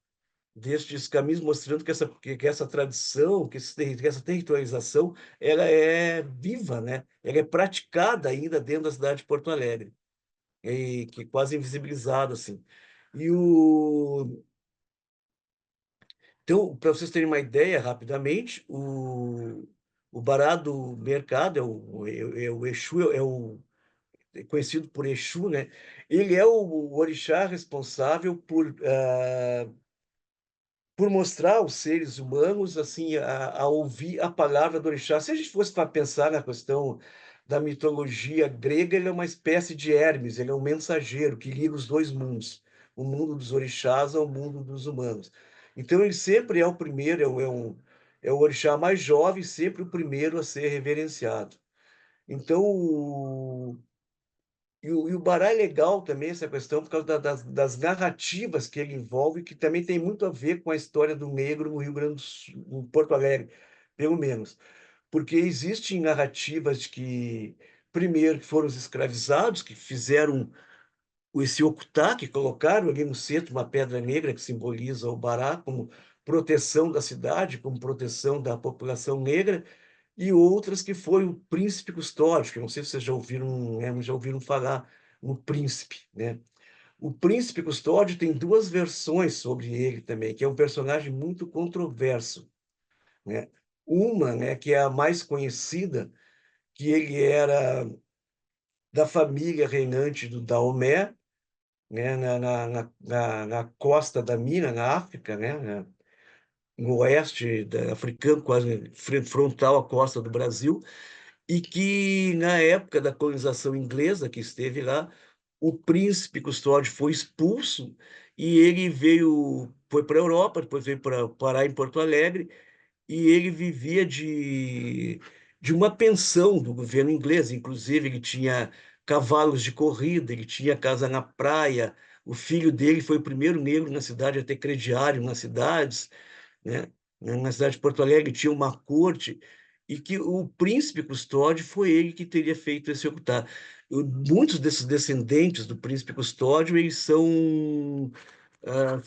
destes caminhos, mostrando que essa tradição, que essa territorialização, ela é viva, né? Ela é praticada ainda dentro da cidade de Porto Alegre, e que é quase invisibilizada, assim. E Então, para vocês terem uma ideia, rapidamente, o Bará do Mercado, o Exu, é conhecido por Exu, né? Ele é o orixá responsável por mostrar aos seres humanos assim a ouvir a palavra do orixá. Se a gente fosse para pensar na questão da mitologia grega, ele é uma espécie de Hermes, ele é um mensageiro que liga os dois mundos, o mundo dos orixás ao mundo dos humanos. Então ele sempre é o primeiro, é o orixá mais jovem, sempre o primeiro a ser reverenciado. Então, e o Bará é legal também, essa questão, por causa das narrativas que ele envolve, que também tem muito a ver com a história do negro no Rio Grande do Sul, em Porto Alegre, pelo menos. Porque existem narrativas de que, primeiro, que foram os escravizados, que fizeram esse okutá, que colocaram ali no centro uma pedra negra que simboliza o Bará como proteção da cidade, como proteção da população negra, e outras que foi o Príncipe Custódio, que eu não sei se vocês já ouviram, né, já ouviram falar no Príncipe, né? O Príncipe Custódio tem duas versões sobre ele também, que é um personagem muito controverso, né? Uma, né, que é a mais conhecida, que ele era da família reinante do Daomé, né, na costa da Mina, na África, né, no oeste africano, quase frontal à costa do Brasil, e que, na época da colonização inglesa, que esteve lá, o príncipe Custódio foi expulso e ele foi para a Europa, depois veio para parar em Porto Alegre, e ele vivia de uma pensão do governo inglês. Inclusive, ele tinha cavalos de corrida, ele tinha casa na praia, o filho dele foi o primeiro negro na cidade a ter crediário nas cidades, né? Na cidade de Porto Alegre tinha uma corte e que o príncipe Custódio foi ele que teria feito esse ocultar. Muitos desses descendentes do príncipe Custódio, eles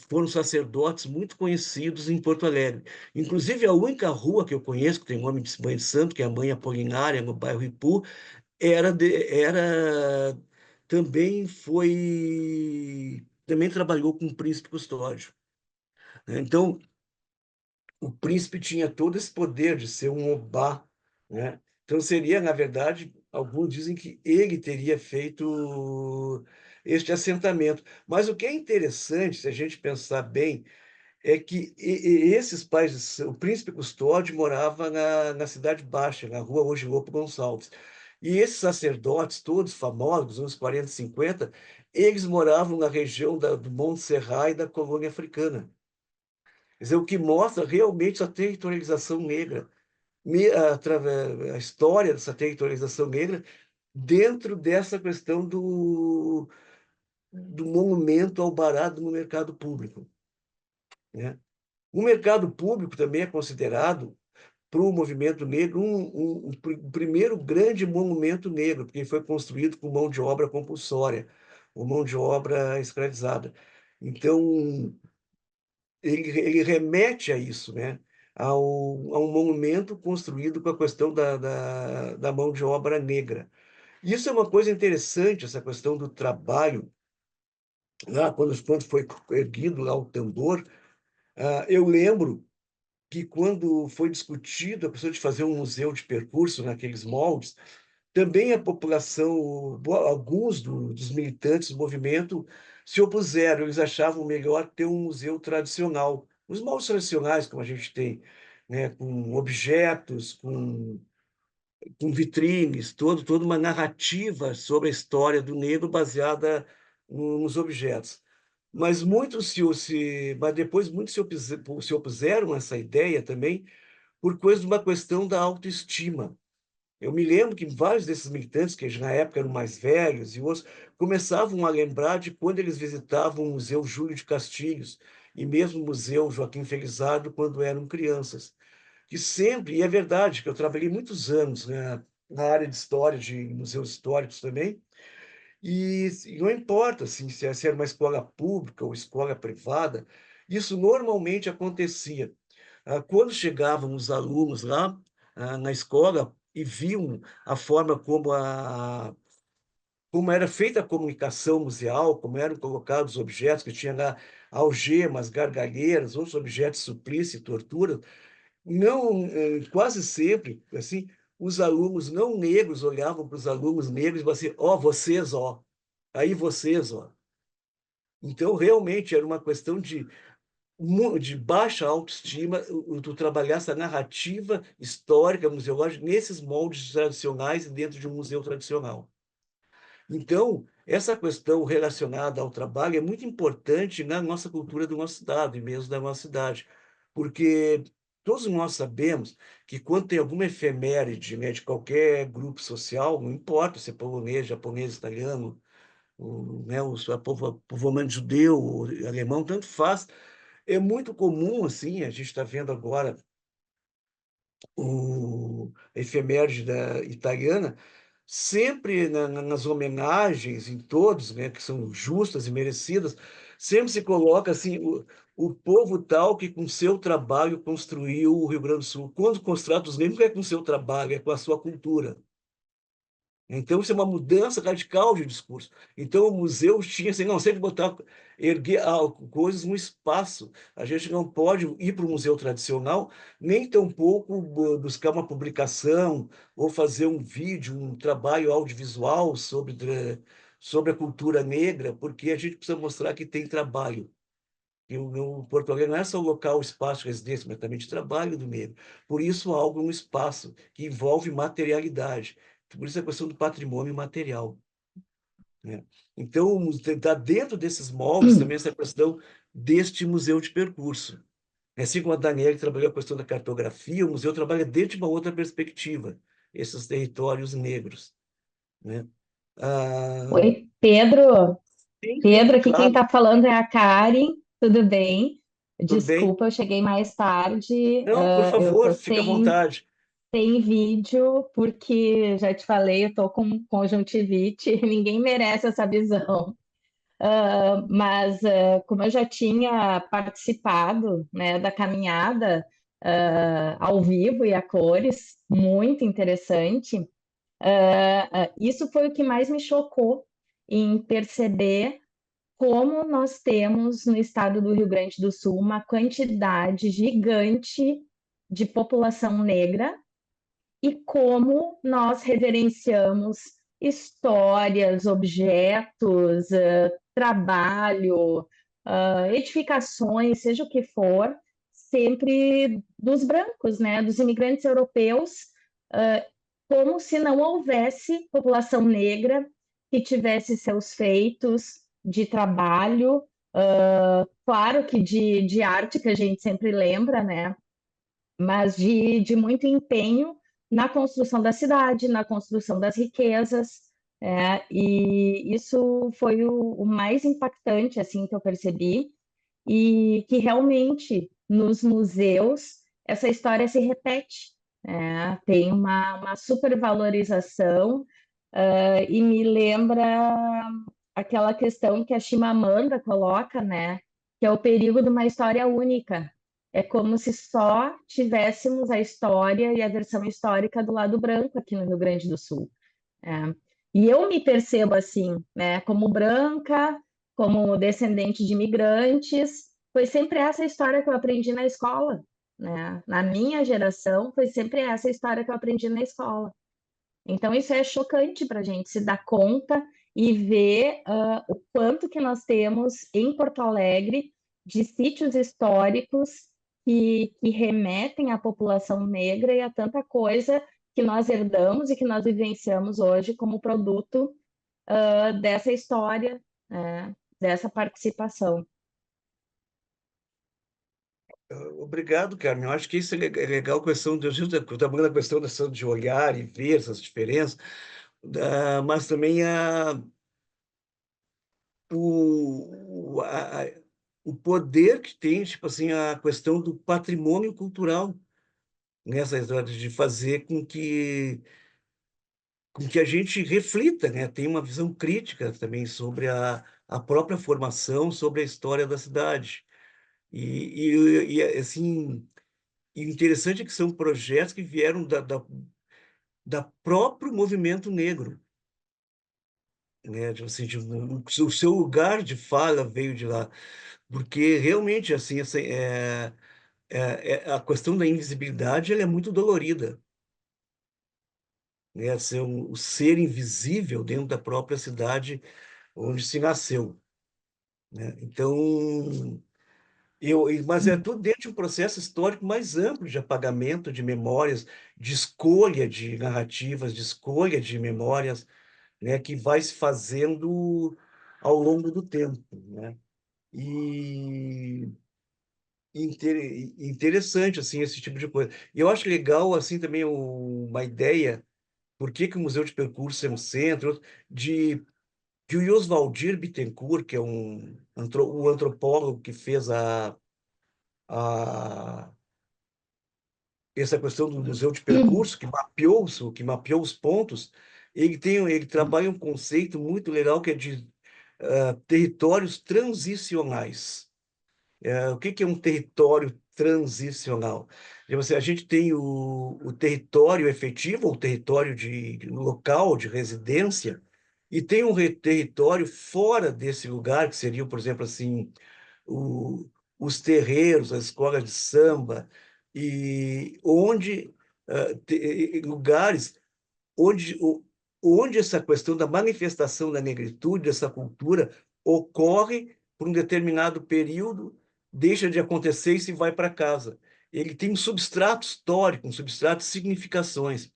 foram sacerdotes muito conhecidos em Porto Alegre. Inclusive, a única rua que eu conheço que tem nome de Mãe de Santo, que é a Mãe Apolinária, no bairro Ipu, também trabalhou com o príncipe Custódio, né? Então, o príncipe tinha todo esse poder de ser um obá, né? Então seria, na verdade, alguns dizem que ele teria feito este assentamento. Mas o que é interessante, se a gente pensar bem, é que esses pais, o príncipe Custódio morava na Cidade Baixa, na rua hoje Lopo Gonçalves. E esses sacerdotes, todos famosos, dos anos 40 e 50, eles moravam na região do Monte Serra e da colônia africana. Quer dizer, o que mostra realmente a territorialização negra, a história dessa territorialização negra dentro dessa questão do monumento ao barato no mercado público, né? O mercado público também é considerado, para o movimento negro, o primeiro grande monumento negro, porque foi construído com mão de obra compulsória, ou mão de obra escravizada. Então, ele remete a isso, né? A um monumento construído com a questão da mão de obra negra. Isso é uma coisa interessante, essa questão do trabalho. Lá, quando foi erguido lá o tambor, eu lembro que quando foi discutido a questão de fazer um museu de percurso naqueles moldes, também a população, alguns dos militantes do movimento se opuseram, eles achavam melhor ter um museu tradicional, os moldes tradicionais como a gente tem, né, com objetos, com vitrines, toda uma narrativa sobre a história do negro baseada nos objetos. Mas depois muitos se opuseram a essa ideia também, por coisa de uma questão da autoestima. Eu me lembro que vários desses militantes, que na época eram mais velhos e outros, começavam a lembrar de quando eles visitavam o Museu Júlio de Castilhos e mesmo o Museu Joaquim Felizardo quando eram crianças. Que sempre, e é verdade, que eu trabalhei muitos anos, né, na área de história, de museus históricos também, e não importa assim, se era uma escola pública ou escola privada, isso normalmente acontecia. Quando chegavam os alunos lá na escola e viam a forma como era feita a comunicação museal, como eram colocados os objetos, que tinha lá algemas, gargalheiras, outros objetos de suplício e tortura, não, quase sempre, assim, os alunos não negros olhavam para os alunos negros e falavam assim, ó, vocês, ó, aí vocês, ó. Então, realmente, era uma questão de baixa autoestima, tu trabalhar essa narrativa histórica, museológica, nesses moldes tradicionais e dentro de um museu tradicional. Então, essa questão relacionada ao trabalho é muito importante na nossa cultura do nosso estado e mesmo da nossa cidade, porque todos nós sabemos que quando tem alguma efeméride, né, de qualquer grupo social, não importa se é polonês, japonês, italiano, né, povoamento judeu, ou alemão, tanto faz, é muito comum, assim, a gente está vendo agora a efeméride italiana, sempre nas homenagens, em todos, né, que são justas e merecidas, sempre se coloca assim, o povo tal que com seu trabalho construiu o Rio Grande do Sul. Quando constata os negros, não é com seu trabalho, é com a sua cultura. Então, isso é uma mudança radical de discurso. Então, o museu tinha assim, não, sempre botar, erguer coisas no espaço. A gente não pode ir para o museu tradicional, nem tampouco buscar uma publicação ou fazer um vídeo, um trabalho audiovisual sobre a cultura negra, porque a gente precisa mostrar que tem trabalho. E o Porto Alegre não é só o local, o espaço de residência, mas também de trabalho do negro. Por isso, algo no espaço que envolve materialidade. Por isso a questão do patrimônio material, né? Então, está dentro desses moldes também essa questão deste museu de percurso. Assim como a Daniela trabalhou a questão da cartografia, o museu trabalha dentro de uma outra perspectiva, esses territórios negros, né? Ah, Oi, Pedro. sim, sim, Pedro, aqui quem claro. está falando é a Karen. Tudo bem? Tudo bem? Desculpa, eu cheguei mais tarde. Não, por Eu favor, tô fique à sem, vontade. sem vídeo, porque já te falei, eu tô com conjuntivite. Ninguém merece essa visão. Mas como eu já tinha participado, né, da caminhada ao vivo e a cores, muito interessante. Isso foi o que mais me chocou em perceber como nós temos no estado do Rio Grande do Sul uma quantidade gigante de população negra e como nós reverenciamos histórias, objetos, trabalho, edificações, seja o que for, sempre dos brancos, né, dos imigrantes europeus, como se não houvesse população negra que tivesse seus feitos de trabalho, claro que de arte, que a gente sempre lembra, né? Mas de muito empenho na construção da cidade, na construção das riquezas, e isso foi o mais impactante, assim, que eu percebi, e que realmente nos museus essa história se repete, né? Tem uma supervalorização, e me lembra aquela questão que a Chimamanda coloca, né? Que é o perigo de uma história única. É como se só tivéssemos a história e a versão histórica do lado branco aqui no Rio Grande do Sul. É. E eu me percebo assim, né? Como branca, como descendente de imigrantes, foi sempre essa história que eu aprendi na escola, né? Na minha geração, foi sempre essa história que eu aprendi na escola. Então, isso é chocante para a gente se dar conta e ver o quanto que nós temos em Porto Alegre de sítios históricos que remetem à população negra e a tanta coisa que nós herdamos e que nós vivenciamos hoje como produto dessa história, dessa participação. Obrigado, Carmen. Eu acho que isso é legal, a questão também da questão de olhar e ver essas diferenças, mas também o poder que tem, tipo assim, a questão do patrimônio cultural nessa história de fazer com que a gente reflita, né? Tenha uma visão crítica também sobre a própria formação, sobre a história da cidade. Assim, e o interessante é que são projetos que vieram da próprio movimento negro, né? Tipo assim, o seu lugar de fala veio de lá, porque realmente assim, a questão da invisibilidade ela é muito dolorida, né? O ser invisível dentro da própria cidade onde se nasceu, né? Então, mas é tudo dentro de um processo histórico mais amplo de apagamento de memórias, de escolha de narrativas, de escolha de memórias, né, que vai se fazendo ao longo do tempo, né? E interessante assim esse tipo de coisa. E eu acho legal assim também uma ideia, por que que o Museu de Percurso é um centro, de que o Oswaldir Bittencourt, que é o antropólogo que fez a essa questão do museu de percurso, que mapeou os pontos, ele trabalha um conceito muito legal que é de territórios transicionais. O que que é um território transicional? A gente tem o território efetivo, o território de local de residência, e tem território fora desse lugar, que seria, por exemplo, assim, o- os terreiros, as escolas de samba, e lugares onde, onde essa questão da manifestação da negritude, dessa cultura, ocorre por um determinado período, deixa de acontecer e se vai para casa. Ele tem um substrato histórico, um substrato de significações.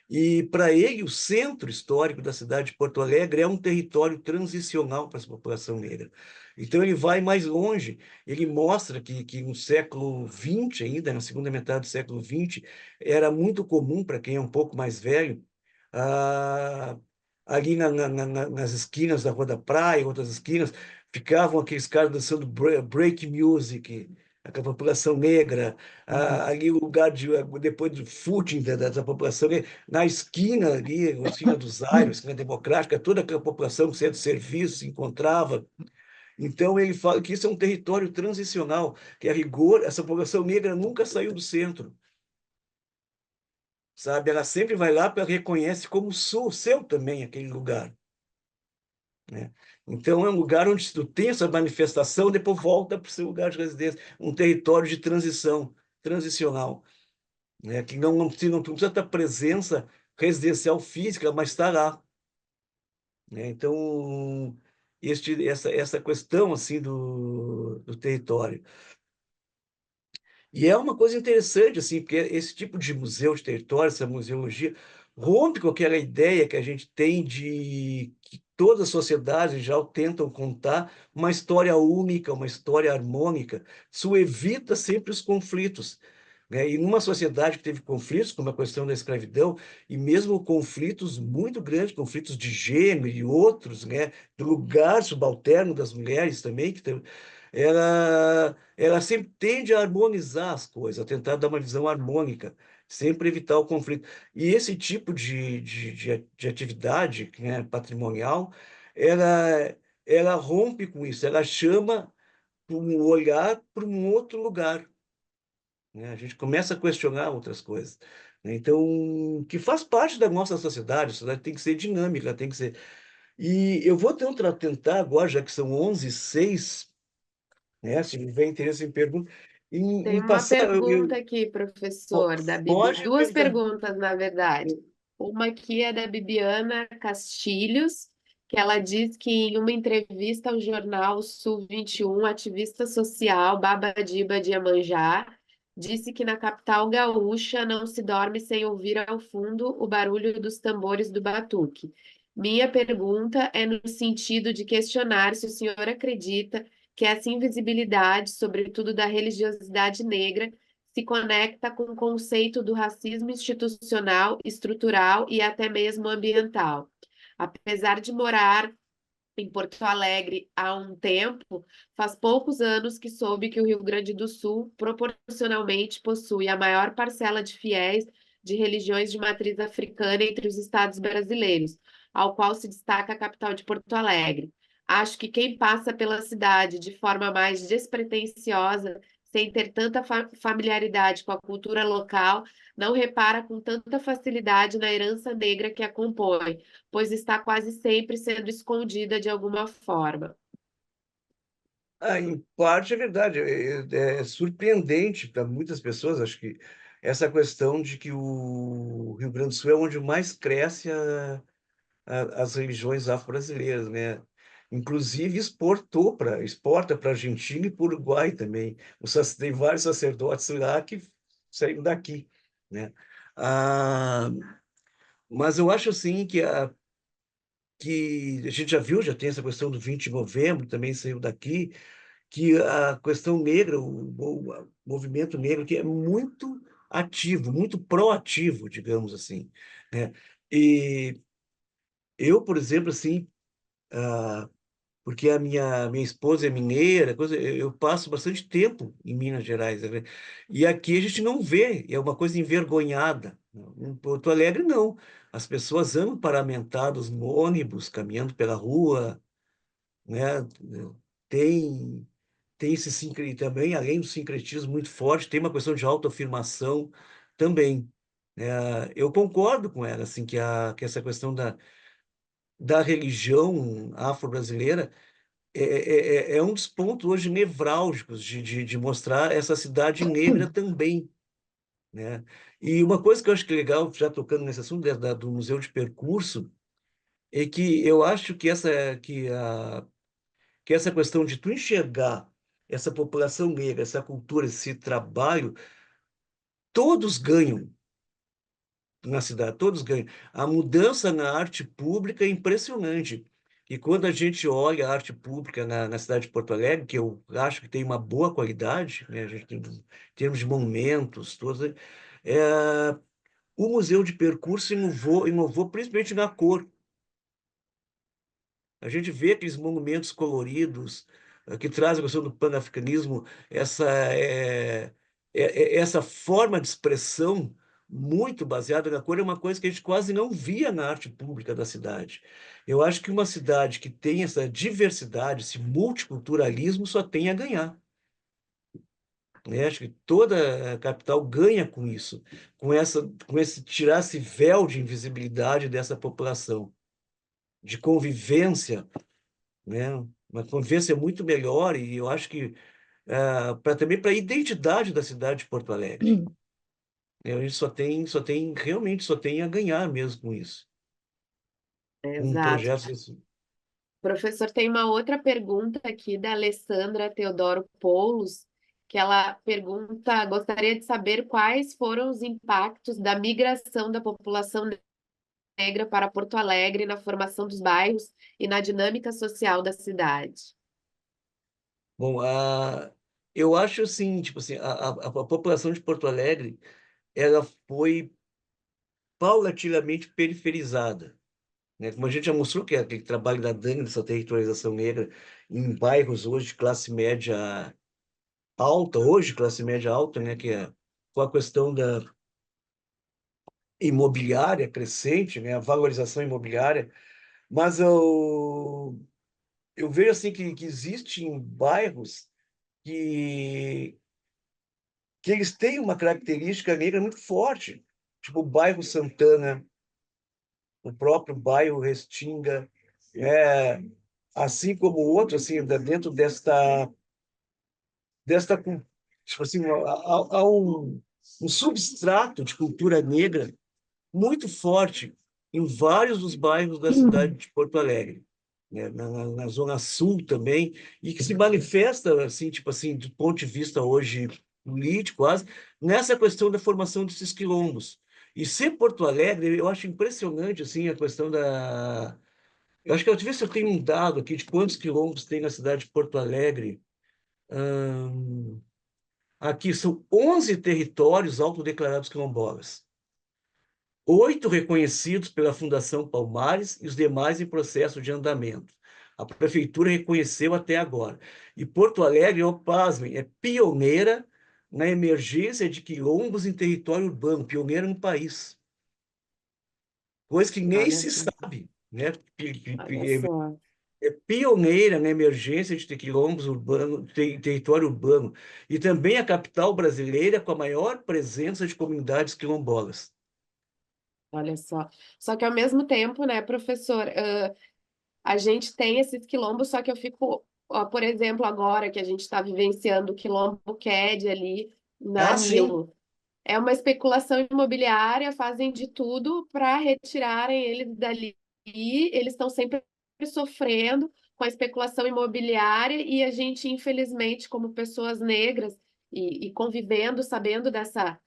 E, para ele, o centro histórico da cidade de Porto Alegre é um território transicional para essa população negra. Então, ele vai mais longe, ele mostra que no século XX, ainda, na segunda metade do século XX, era muito comum, para quem é um pouco mais velho, ah, ali nas esquinas da Rua da Praia, outras esquinas, ficavam aqueles caras dançando break music, aquela população negra, ali o lugar depois do footing da população negra, na esquina ali, a esquina do Zaire, a esquina democrática, toda aquela população do centro de serviço se encontrava. Então ele fala que isso é um território transicional, que a rigor, essa população negra nunca saiu do centro, sabe? Ela sempre vai lá para reconhece como seu também aquele lugar, né? Então é um lugar onde tu tem essa manifestação, depois volta para o seu lugar de residência, um território de transição, transicional, né? Que não precisa ter presença residencial física, mas está lá, né? Então essa questão assim do território. E é uma coisa interessante, assim, porque esse tipo de museu de território, essa museologia, rompe com aquela ideia que a gente tem de que todas as sociedades já tentam contar uma história única, uma história harmônica. Isso evita sempre os conflitos, né? E numa sociedade que teve conflitos, como a questão da escravidão, e mesmo conflitos muito grandes, conflitos de gênero e outros, né? Do lugar subalterno das mulheres também, ela sempre tende a harmonizar as coisas, a tentar dar uma visão harmônica, sempre evitar o conflito. E esse tipo de atividade, né, patrimonial, ela rompe com isso, ela chama para um olhar para um outro lugar, né? A gente começa a questionar outras coisas, né? Então, que faz parte da nossa sociedade, a sociedade tem que ser dinâmica, tem que ser... E eu vou tentar agora, já que são 11h06, né? Se tiver interesse em pergunta, Tem em uma passar, pergunta aqui, professor, da Bibi. pode Duas perguntar. perguntas, na verdade. Uma aqui é da Bibiana Castilhos, que ela diz que em uma entrevista ao jornal Sul 21, ativista social Baba Diba de Iemanjá disse que na capital gaúcha não se dorme sem ouvir ao fundo o barulho dos tambores do batuque. Minha pergunta é no sentido de questionar se o senhor acredita que essa invisibilidade, sobretudo da religiosidade negra, se conecta com o conceito do racismo institucional, estrutural e até mesmo ambiental. Apesar de morar em Porto Alegre há um tempo, faz poucos anos que soube que o Rio Grande do Sul proporcionalmente possui a maior parcela de fiéis de religiões de matriz africana entre os estados brasileiros, ao qual se destaca a capital de Porto Alegre. Acho que quem passa pela cidade de forma mais despretensiosa, sem ter tanta familiaridade com a cultura local, não repara com tanta facilidade na herança negra que a compõe, pois está quase sempre sendo escondida de alguma forma. Em parte é verdade, é surpreendente para muitas pessoas, acho que essa questão de que o Rio Grande do Sul é onde mais cresce as religiões afro-brasileiras, né? Inclusive exporta para a Argentina e para o Uruguai também. Tem vários sacerdotes lá que saíram daqui, né? Ah, mas eu acho assim que a gente já viu, já tem essa questão do 20 de novembro, também saiu daqui, que a questão negra, o movimento negro, que é muito ativo, muito proativo, digamos assim, né? E eu, por exemplo, assim, porque a minha esposa é mineira, eu passo bastante tempo em Minas Gerais, né? E aqui a gente não vê, é uma coisa envergonhada. Em Porto Alegre, não. As pessoas andam paramentadas no ônibus, caminhando pela rua, né? Tem, tem esse também, além do sincretismo muito forte, tem uma questão de autoafirmação também. Eu concordo com ela, assim, que essa questão da religião afro-brasileira é um dos pontos hoje nevrálgicos de mostrar essa cidade negra também, né? E uma coisa que eu acho que é legal, já tocando nesse assunto do Museu de Percurso, é que eu acho que essa questão de tu enxergar essa população negra, essa cultura, esse trabalho, todos ganham na cidade, todos ganham. A mudança na arte pública é impressionante. E quando a gente olha a arte pública na cidade de Porto Alegre, que eu acho que tem uma boa qualidade, né, a gente tem, em termos de monumentos, todos, é, o Museu de Percurso inovou principalmente na cor. A gente vê aqueles monumentos coloridos que trazem a questão do panafricanismo, essa forma de expressão muito baseada na cor é uma coisa que a gente quase não via na arte pública da cidade. Eu acho que uma cidade que tem essa diversidade, esse multiculturalismo, só tem a ganhar, né? Acho que toda a capital ganha com isso, com esse tirar esse véu de invisibilidade dessa população, de convivência, né? Uma convivência muito melhor e eu acho que também para a identidade da cidade de Porto Alegre. Né? A gente realmente só tem a ganhar mesmo com isso. Um Exato. projeto desse. Professor, tem uma outra pergunta aqui da Alessandra Teodoro Poulos, que ela pergunta, gostaria de saber quais foram os impactos da migração da população negra para Porto Alegre na formação dos bairros e na dinâmica social da cidade. Bom, eu acho assim, tipo assim, a população de Porto Alegre, ela foi paulatinamente periferizada, né? Como a gente já mostrou que é aquele trabalho da Dani, dessa territorialização negra, em bairros hoje de classe média alta, hoje classe média alta, né? Que é com a questão da imobiliária crescente, né? A valorização imobiliária, mas eu vejo assim que existem bairros que, que eles têm uma característica negra muito forte, tipo o bairro Santana, o próprio bairro Restinga, é, assim como outros, assim, dentro tipo assim, há um substrato de cultura negra muito forte em vários dos bairros da cidade de Porto Alegre, né? Na Zona Sul também, e que se manifesta, assim, tipo assim, do ponto de vista hoje político, quase, nessa questão da formação desses quilombos. E ser Porto Alegre, eu acho impressionante, assim, a questão da... Eu acho que, deixa eu ver se eu tenho um dado aqui de quantos quilombos tem na cidade de Porto Alegre. Ahn, Aqui são 11 territórios autodeclarados quilombolas. 8 reconhecidos pela Fundação Palmares e os demais em processo de andamento. A prefeitura reconheceu até agora. E Porto Alegre, ó, pasmem, é pioneira na emergência de quilombos em território urbano, pioneira no país. Coisa que nem Olha se só, sabe, né? olha só. É pioneira na emergência de quilombos urbanos, território urbano, e também a capital brasileira com a maior presença de comunidades quilombolas. Olha só. Só que ao mesmo tempo, né, professor, a gente tem esses quilombos, só que eu fico, ó, por exemplo, agora que a gente está vivenciando o quilombo Ked ali na Ah, sim. Nilo. É uma especulação imobiliária, fazem de tudo para retirarem eles dali. Eles estão sempre sofrendo com a especulação imobiliária e a gente, infelizmente, como pessoas negras e convivendo, sabendo dessa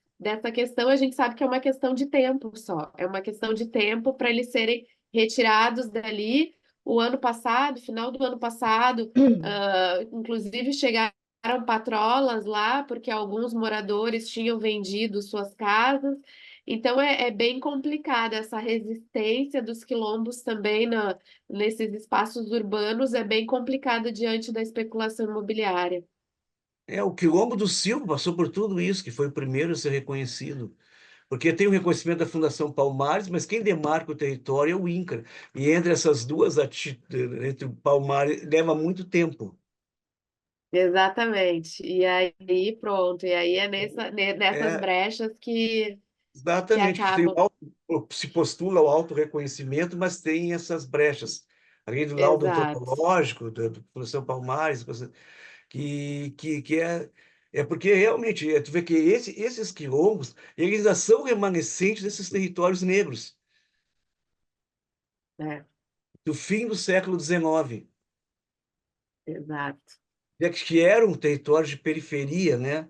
questão, a gente sabe que é uma questão de tempo só. É uma questão de tempo para eles serem retirados dali. O ano passado, final do ano passado, inclusive chegaram patrolas lá, porque alguns moradores tinham vendido suas casas. Então é bem complicada essa resistência dos quilombos também nesses espaços urbanos, é bem complicada diante da especulação imobiliária. O Quilombo do Silva passou por tudo isso, que foi o primeiro a ser reconhecido. Porque tem o reconhecimento da Fundação Palmares, mas quem demarca o território é o INCRA. E entre essas duas, entre o Palmares, leva muito tempo. Exatamente. E aí, pronto. E aí é nessas É, brechas que exatamente, que tem acabam. se postula o autorreconhecimento, mas tem essas brechas. Além do laudo Exato. antropológico, da Fundação Palmares, que é porque realmente, tu vê que esses quilombos, eles ainda são remanescentes desses territórios negros, É, do fim do século XIX, exato. que eram territórios de periferia, né?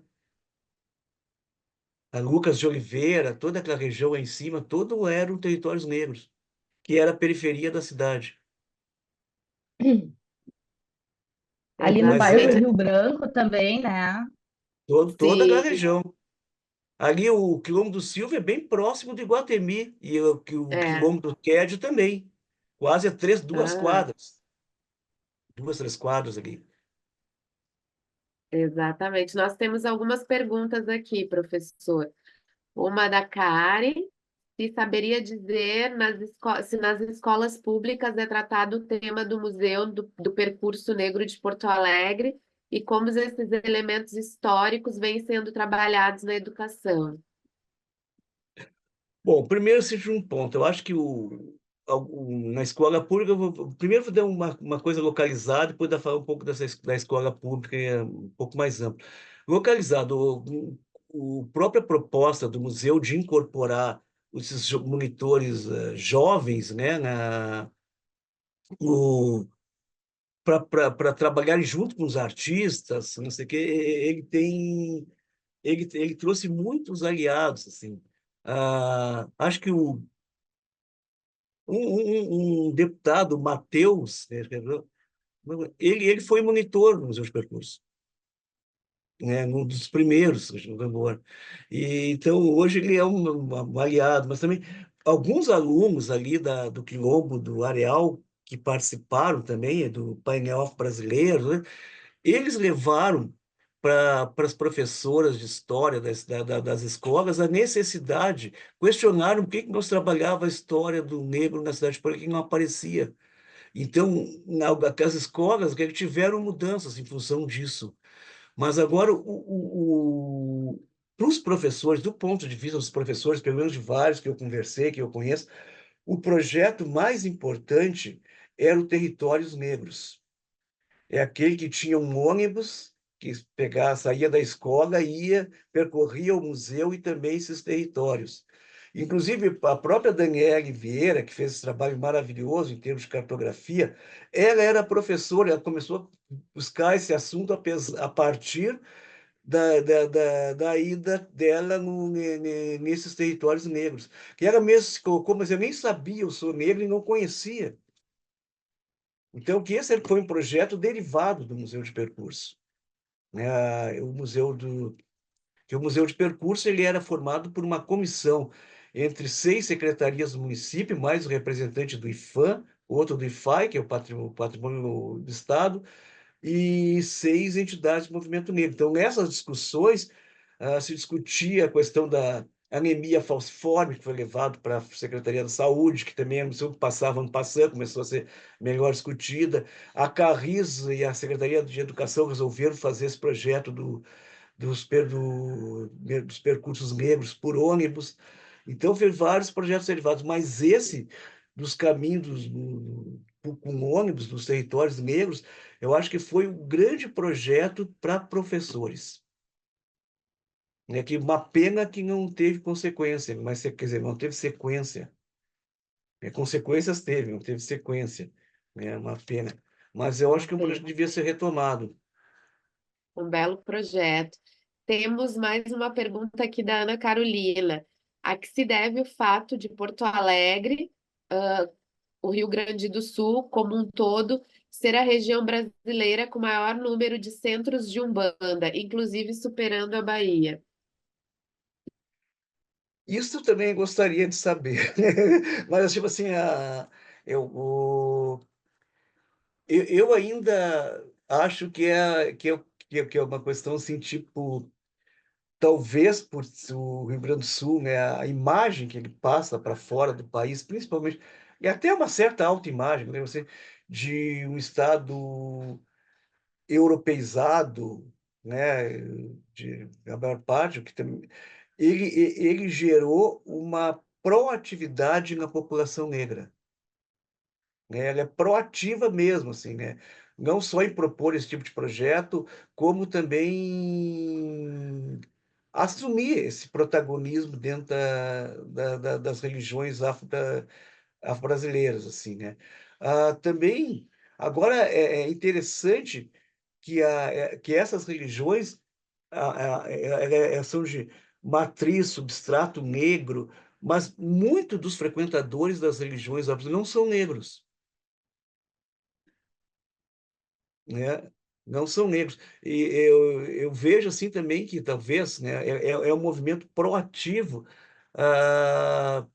A Lucas de Oliveira, toda aquela região aí em cima, todo eram territórios negros, que era a periferia da cidade. Ali no Mas bairro do Exatamente. Rio Branco também, né? toda aquela Sim, região. Ali o quilombo do Silva é bem próximo do Iguatemi, e o é. quilombo do Quédio também. Quase duas Ah, quadras. 2, 3 quadras ali. exatamente. Nós temos algumas perguntas aqui, professor. Uma da Karen, se saberia dizer se nas escolas públicas é tratado o tema do Museu do Percurso Negro de Porto Alegre e como esses elementos históricos vêm sendo trabalhados na educação. Bom, primeiro seja um ponto. Eu acho que na escola pública, primeiro vou dar uma coisa localizada, depois falar um pouco da escola pública, um pouco mais amplo. Localizado, própria proposta do museu de incorporar esses monitores jovens, né, para trabalharem junto com os artistas, não sei o quê, ele trouxe muitos aliados, assim. Acho que um deputado, Matheus, né, ele foi monitor no Museu de Percurso, né, um dos primeiros, agora. E então hoje ele é um aliado, mas também alguns alunos ali do Quilombo, do Areal, que participaram também do painel brasileiro, né, eles levaram para as professoras de história das escolas a necessidade, questionaram por que nós trabalhava a história do negro na cidade, por que não aparecia. Então, aquelas escolas que tiveram mudanças em função disso. Mas agora, para os professores, do ponto de vista dos professores, pelo menos de vários que eu conversei, que eu conheço, o projeto mais importante era o Territórios Negros. É aquele que tinha um ônibus que saía da escola, ia, percorria o museu e também esses territórios. Inclusive, a própria Daniele Vieira, que fez esse trabalho maravilhoso em termos de cartografia, ela era professora, ela começou a buscar esse assunto a partir da ida dela nesses territórios negros. Que ela mesmo se colocou, mas eu nem sabia, eu sou negro e não conhecia. Então, que esse foi um projeto derivado do Museu de Percurso. né? Que o Museu de Percurso ele era formado por uma comissão entre 6 secretarias do município, mais o representante do IFAM, outro do IFAI, que é o Patrimônio do Estado, e 6 entidades do movimento negro. Então, nessas discussões, se discutia a questão da anemia falciforme, que foi levado para a Secretaria da Saúde, que também era um passava ano passando, começou a ser melhor discutida. A Carris e a Secretaria de Educação resolveram fazer esse projeto dos percursos negros por ônibus. Então, fez vários projetos derivados, mas esse dos caminhos com ônibus nos territórios negros, eu acho que foi um grande projeto para professores. Né? Que uma pena que não teve consequência, mas quer dizer, não teve sequência. Consequências teve, não teve sequência. É uma pena. Mas eu acho Uma que é um projeto pena. que devia ser retomado. Um belo projeto. Temos mais uma pergunta aqui da Ana Carolina. A que se deve o fato de Porto Alegre, o Rio Grande do Sul, como um todo, ser a região brasileira com maior número de centros de Umbanda, inclusive superando a Bahia? Isso também gostaria de saber. Mas, tipo assim, eu, o- eu ainda acho que é uma questão assim, tipo, talvez por o Rio Grande do Sul, né, a imagem que ele passa para fora do país, principalmente, e até uma certa autoimagem, né, você, de um estado europeizado, né, a maior parte, o que ele gerou uma proatividade na população negra, né? Ela é proativa mesmo, assim, né? Não só em propor esse tipo de projeto, como também assumir esse protagonismo dentro das religiões afro-brasileiras, assim, né? Também, agora é interessante que essas religiões são de matriz, substrato negro, mas muito dos frequentadores das religiões não são negros, né? Não são negros. E eu vejo assim também que talvez, né, é um movimento proativo. ah,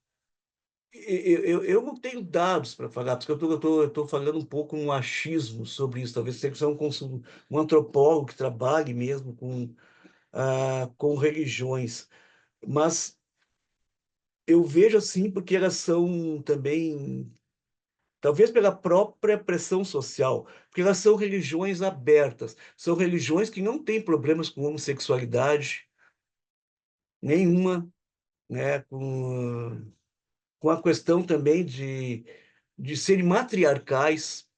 eu não tenho dados para falar, porque eu tô falando um pouco um achismo sobre isso. Talvez seja um antropólogo que trabalhe mesmo com religiões. Mas eu vejo assim porque elas são também, talvez pela própria pressão social, porque elas são religiões abertas, são religiões que não têm problemas com homossexualidade nenhuma, né? Com a questão também de serem matriarcais.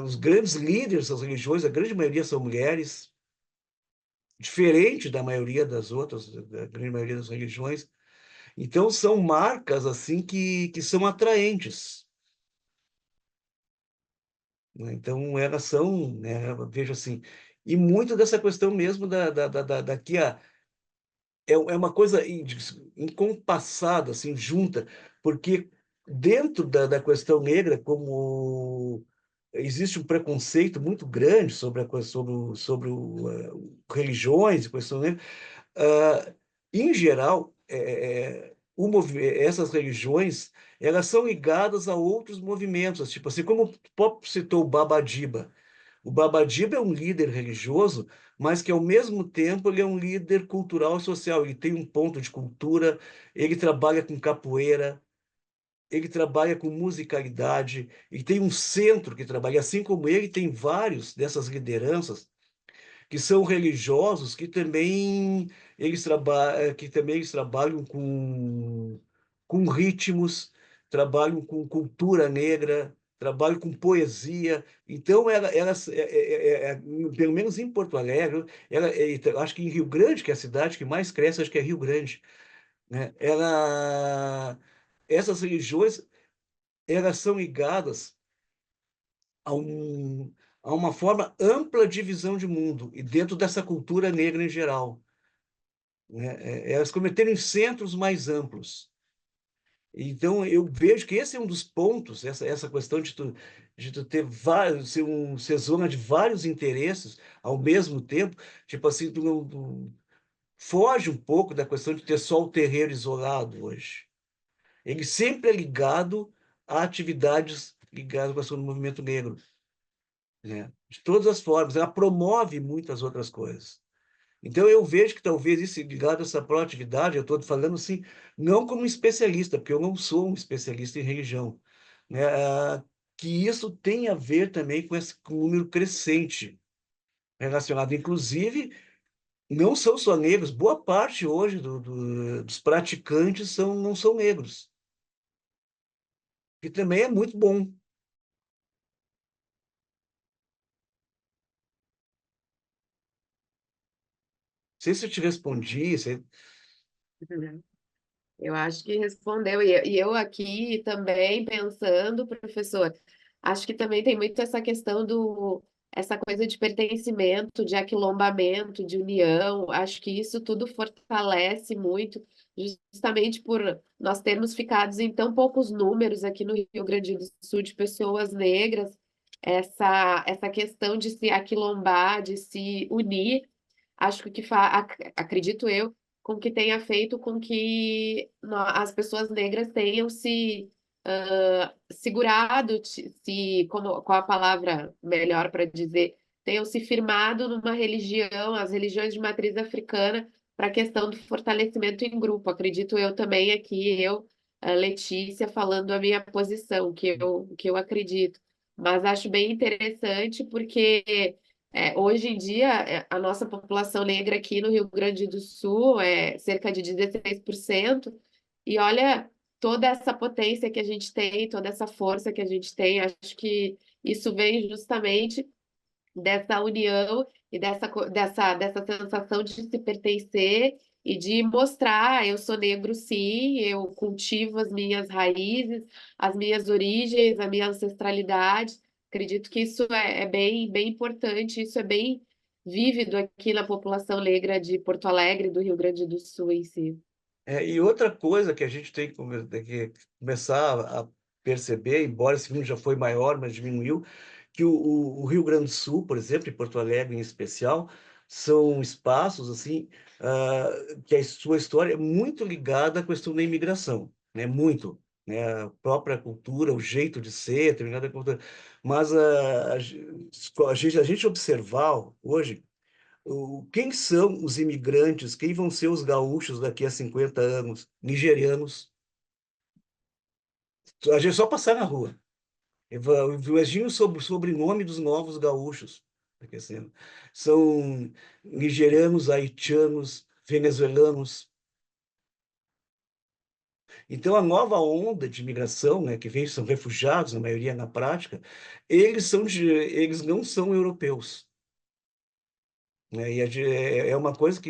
Os grandes líderes das religiões, a grande maioria são mulheres, diferente da maioria das outras, da grande maioria das religiões. Então, são marcas assim que são atraentes, né? Então, elas são, né, eu vejo assim, e muito dessa questão mesmo daqui é uma coisa encompassada, assim, junta, porque dentro da questão negra, como existe um preconceito muito grande sobre religiões e questão negra, ah, em geral, essas religiões elas são ligadas a outros movimentos, tipo assim, como o Pop citou o Babadiba. O Babadiba é um líder religioso, mas que ao mesmo tempo ele é um líder cultural e social. Ele tem um ponto de cultura, ele trabalha com capoeira, ele trabalha com musicalidade, ele tem um centro que trabalha, assim como ele tem vários dessas lideranças que são religiosos, que também eles trabalham com ritmos, trabalham com cultura negra, trabalham com poesia. Então, pelo menos em Porto Alegre, acho que em Rio Grande, que é a cidade que mais cresce, acho que é Rio Grande, né? Essas religiões, elas são ligadas a, um, a uma forma ampla de visão de mundo, e dentro dessa cultura negra em geral, né? Elas cometerem centros mais amplos. Então, eu vejo que esse é um dos pontos, essa questão de tu ter vários, ser zona de vários interesses ao mesmo tempo, tipo assim, tu não foge um pouco da questão de ter só o terreiro isolado hoje. Ele sempre é ligado a atividades ligadas com a questão do movimento negro, né? De todas as formas, ela promove muitas outras coisas. Então, eu vejo que talvez isso ligado a essa proatividade, eu estou falando assim, não como especialista, porque eu não sou um especialista em religião, né? Que isso tem a ver também com esse número crescente relacionado, inclusive, não são só negros, boa parte hoje dos praticantes não são negros, que também é muito bom. Não sei se eu te respondi, Eu acho que respondeu. E eu aqui também pensando, professor, acho que também tem muito essa questão essa coisa de pertencimento, de aquilombamento, de união. Acho que isso tudo fortalece muito, justamente por nós termos ficado em tão poucos números aqui no Rio Grande do Sul de pessoas negras, essa questão de se aquilombar, de se unir, acho que acredito eu com que tenha feito com que as pessoas negras tenham se segurado, qual a palavra melhor para dizer, tenham se firmado numa religião, as religiões de matriz africana, para a questão do fortalecimento em grupo. Acredito eu também aqui, Letícia, falando a minha posição, que eu acredito. Mas acho bem interessante porque hoje em dia, a nossa população negra aqui no Rio Grande do Sul é cerca de 16%, e olha toda essa potência que a gente tem, toda essa força que a gente tem, acho que isso vem justamente dessa união e dessa sensação de se pertencer e de mostrar, eu sou negro sim, eu cultivo as minhas raízes, as minhas origens, a minha ancestralidade. Acredito que isso é bem, bem importante, isso é bem vívido aqui na população negra de Porto Alegre, do Rio Grande do Sul em si. e outra coisa que a gente tem que começar a perceber, embora esse número já foi maior, mas diminuiu, que o Rio Grande do Sul, por exemplo, e Porto Alegre em especial, são espaços assim que a sua história é muito ligada à questão da imigração, né? Muito, né? A própria cultura, o jeito de ser, determinada cultura. Mas a gente observar hoje quem são os imigrantes, quem vão ser os gaúchos daqui a 50 anos, nigerianos. A gente só passar na rua. Imagina sobre o sobrenome dos novos gaúchos. Aquecendo. São nigerianos, haitianos, venezuelanos. Então, a nova onda de imigração, né, que vem, são refugiados, na maioria na prática, eles não são europeus, né? E é uma coisa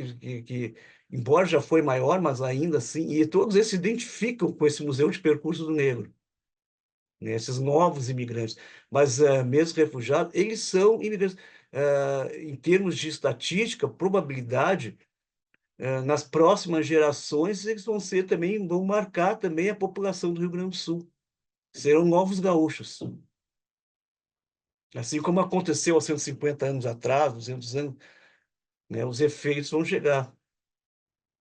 embora já foi maior, mas ainda assim, e todos eles se identificam com esse Museu de Percurso do Negro, né? Esses novos imigrantes. Mas, mesmo refugiados, eles são imigrantes. Em termos de estatística, probabilidade, nas próximas gerações, eles vão marcar também a população do Rio Grande do Sul. Serão novos gaúchos. Assim como aconteceu há 150 anos atrás, 200 anos, né? Os efeitos vão chegar.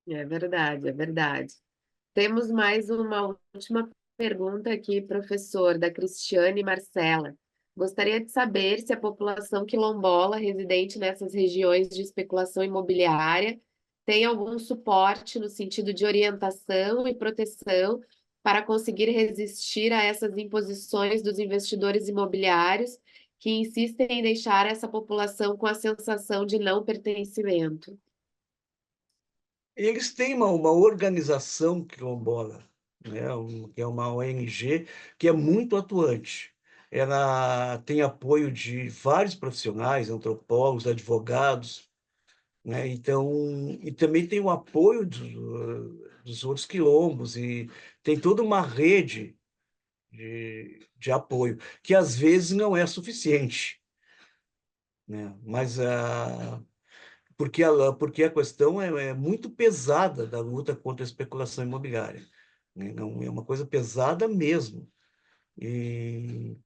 É verdade, é verdade. Temos mais uma última pergunta aqui, professor, da Cristiane Marcela. Gostaria de saber se a população quilombola residente nessas regiões de especulação imobiliária tem algum suporte no sentido de orientação e proteção para conseguir resistir a essas imposições dos investidores imobiliários que insistem em deixar essa população com a sensação de não pertencimento. Eles têm uma organização quilombola, né? Que é uma ONG que é muito atuante. Ela tem apoio de vários profissionais, antropólogos, advogados, né? Então, e também tem o apoio dos outros quilombos e tem toda uma rede de apoio, que às vezes não é suficiente, né? Mas porque a questão é muito pesada da luta contra a especulação imobiliária, né? Não é uma coisa pesada mesmo. E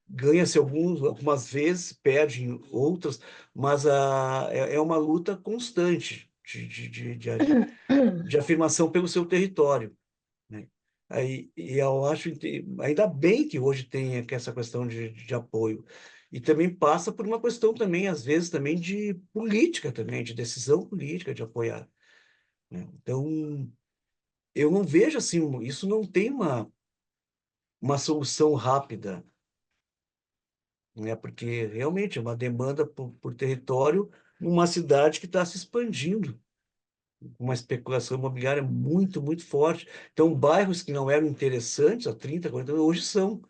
ganha-se algumas vezes, perde em outras, mas é uma luta constante de afirmação pelo seu território, né? E eu acho, ainda bem que hoje tem aqui essa questão de apoio. E também passa por uma questão também, às vezes, também de política também, de decisão política de apoiar, né? Então, eu não vejo assim, isso não tem uma solução rápida, né? Porque realmente é uma demanda por território numa cidade que está se expandindo, uma especulação imobiliária muito, muito forte. Então, bairros que não eram interessantes há 30, 40 anos, hoje são.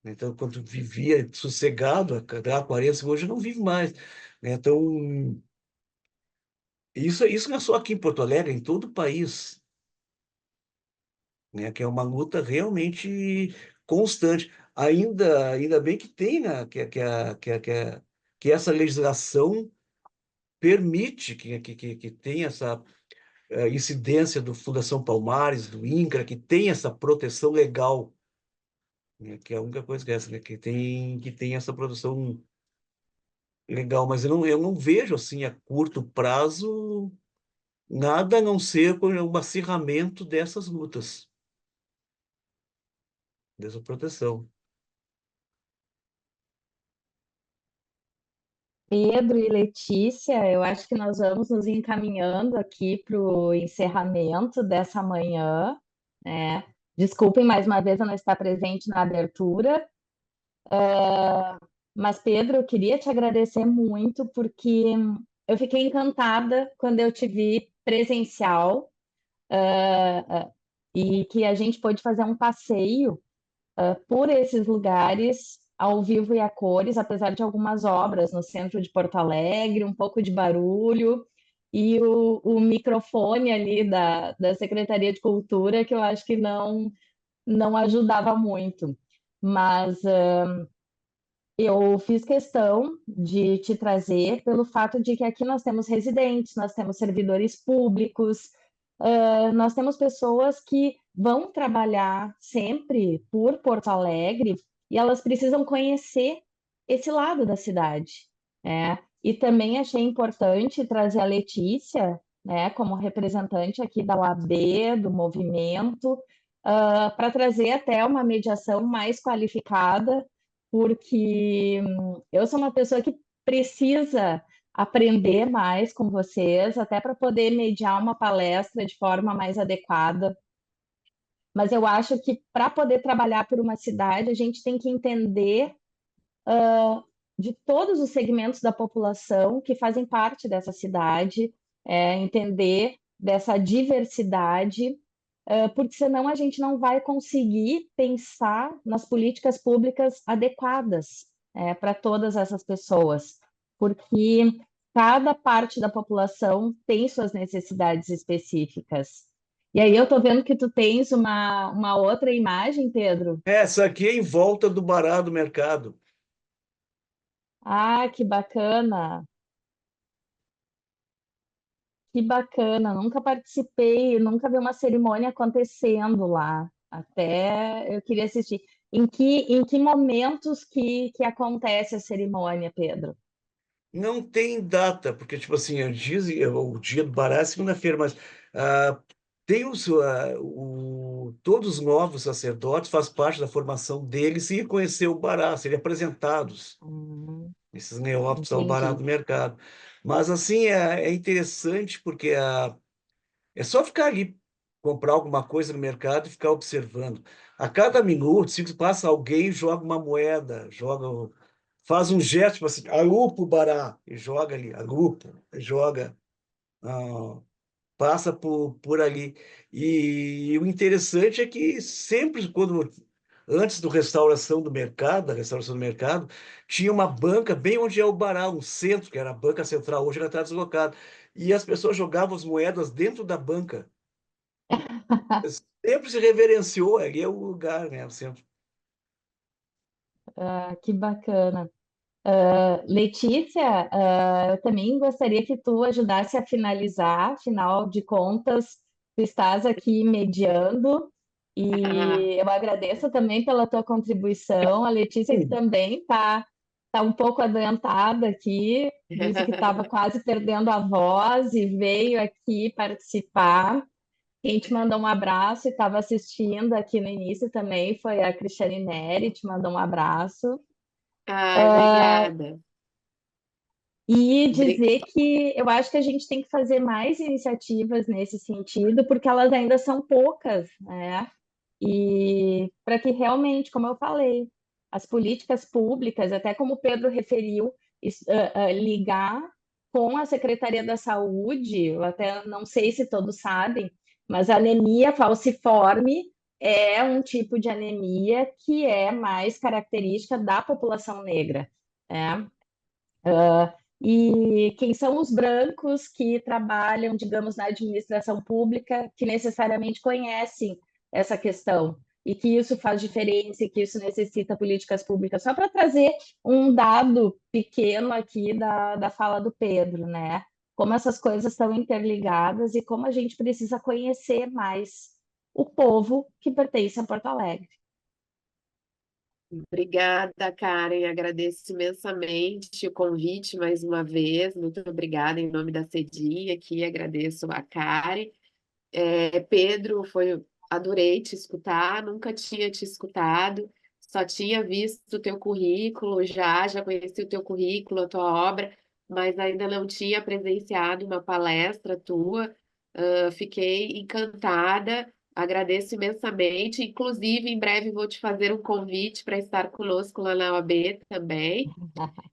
Então, quando vivia sossegado, há 40, hoje não vive mais, né? Então, isso não é só aqui em Porto Alegre, é em todo o país, né? Que é uma luta realmente constante. Ainda bem que tem, né? Que essa legislação permite que tenha essa incidência do Fundação Palmares, do INCRA, que tem essa proteção legal, né? Que é a única coisa que é essa, né? Que tem essa proteção legal, mas eu não vejo assim a curto prazo nada a não ser um acirramento dessas lutas, dessa proteção. Pedro e Letícia, eu acho que nós vamos nos encaminhando aqui para o encerramento dessa manhã, né? Desculpem mais uma vez eu não estar presente na abertura, mas Pedro, eu queria te agradecer muito porque eu fiquei encantada quando eu te vi presencial, e que a gente pôde fazer um passeio por esses lugares ao vivo e a cores, apesar de algumas obras no centro de Porto Alegre, um pouco de barulho e o microfone ali da Secretaria de Cultura, que eu acho que não ajudava muito. Mas eu fiz questão de te trazer pelo fato de que aqui nós temos residentes, nós temos servidores públicos, nós temos pessoas que vão trabalhar sempre por Porto Alegre e elas precisam conhecer esse lado da cidade, né? E também achei importante trazer a Letícia, né, como representante aqui da OAB, do movimento, para trazer até uma mediação mais qualificada, porque eu sou uma pessoa que precisa aprender mais com vocês, até para poder mediar uma palestra de forma mais adequada. Mas eu acho que para poder trabalhar por uma cidade, a gente tem que entender de todos os segmentos da população que fazem parte dessa cidade, entender dessa diversidade, porque senão a gente não vai conseguir pensar nas políticas públicas adequadas, para todas essas pessoas, porque cada parte da população tem suas necessidades específicas. E aí eu estou vendo que tu tens uma outra imagem, Pedro. Essa aqui é em volta do Bará do Mercado. Ah, que bacana! Que bacana! Nunca participei, nunca vi uma cerimônia acontecendo lá. Até eu queria assistir. Em que momentos que acontece a cerimônia, Pedro? Não tem data, porque, tipo assim, o dia do Bará é segunda-feira, mas ah, tem todos os novos sacerdotes, faz parte da formação deles e conhecer o Bará, serem apresentados, Hum, esses neófitos ao Bará entendi. do Mercado. Mas, assim, é interessante porque é só ficar ali, comprar alguma coisa no mercado e ficar observando. A cada minuto, se passa alguém, joga uma moeda, faz um gesto, tipo assim, alupa o bará, e joga ali, alupa, joga, ah, passa por ali. E o interessante é que sempre, antes da restauração do mercado, tinha uma banca bem onde é o bará, um centro, que era a banca central, hoje ela está deslocada. E as pessoas jogavam as moedas dentro da banca. Sempre se reverenciou, ali é o lugar, né? O centro. Ah, que bacana. Letícia, eu também gostaria que tu ajudasse a finalizar, afinal de contas, tu estás aqui mediando. Ah, E eu agradeço também pela tua contribuição. A Letícia, que também tá um pouco adoentada aqui, disse que estava quase perdendo a voz e veio aqui participar. Quem te mandou um abraço e estava assistindo aqui no início também foi a Cristiane Neri, te mandou um abraço. ai, obrigada. E Obri- dizer que eu acho que a gente tem que fazer mais iniciativas nesse sentido, porque elas ainda são poucas, né? E para que realmente, como eu falei, as políticas públicas, até como o Pedro referiu, ligar com a Secretaria da Saúde, eu até não sei se todos sabem, mas a anemia falciforme é um tipo de anemia que é mais característica da população negra, né? E quem são os brancos que trabalham, digamos, na administração pública, que necessariamente conhecem essa questão, e que isso faz diferença, e que isso necessita políticas públicas. Só para trazer um dado pequeno aqui da fala do Pedro, né? Como essas coisas estão interligadas e como a gente precisa conhecer mais o povo que pertence a Porto Alegre. Obrigada, Karen. Agradeço imensamente o convite mais uma vez. Muito obrigada em nome da CEDI aqui. Agradeço a Karen. Pedro, adorei te escutar. Nunca tinha te escutado. Só tinha visto o teu currículo, já conheci o teu currículo, a tua obra, mas ainda não tinha presenciado uma palestra tua. Fiquei encantada. Agradeço imensamente. Inclusive, em breve vou te fazer um convite para estar conosco lá na OAB também.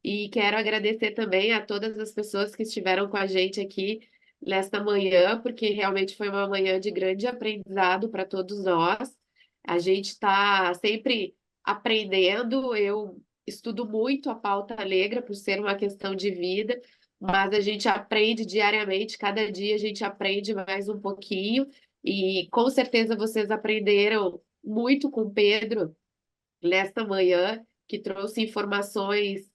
E quero agradecer também a todas as pessoas que estiveram com a gente aqui nesta manhã, porque realmente foi uma manhã de grande aprendizado para todos nós. A gente está sempre aprendendo. Eu estudo muito a pauta negra por ser uma questão de vida, mas a gente aprende diariamente, cada dia a gente aprende mais um pouquinho. E com certeza vocês aprenderam muito com o Pedro nesta manhã, que trouxe informações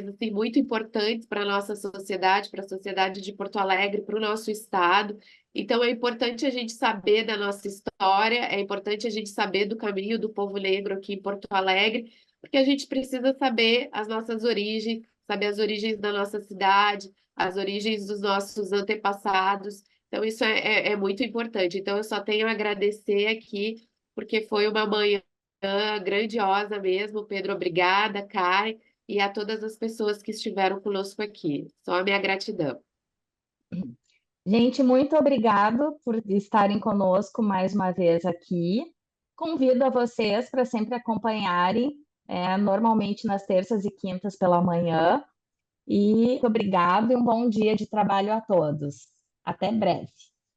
assim, muito importantes para a nossa sociedade, para a sociedade de Porto Alegre, para o nosso estado. Então, é importante a gente saber da nossa história, é importante a gente saber do caminho do povo negro aqui em Porto Alegre, porque a gente precisa saber as nossas origens, saber as origens da nossa cidade, as origens dos nossos antepassados. Então, isso é muito importante. Então, eu só tenho a agradecer aqui, porque foi uma manhã grandiosa mesmo. Pedro, obrigada, Karen, e a todas as pessoas que estiveram conosco aqui. Só a minha gratidão. Gente, muito obrigado por estarem conosco mais uma vez aqui. Convido a vocês para sempre acompanharem, normalmente nas terças e quintas pela manhã. E obrigado e um bom dia de trabalho a todos. Até breve.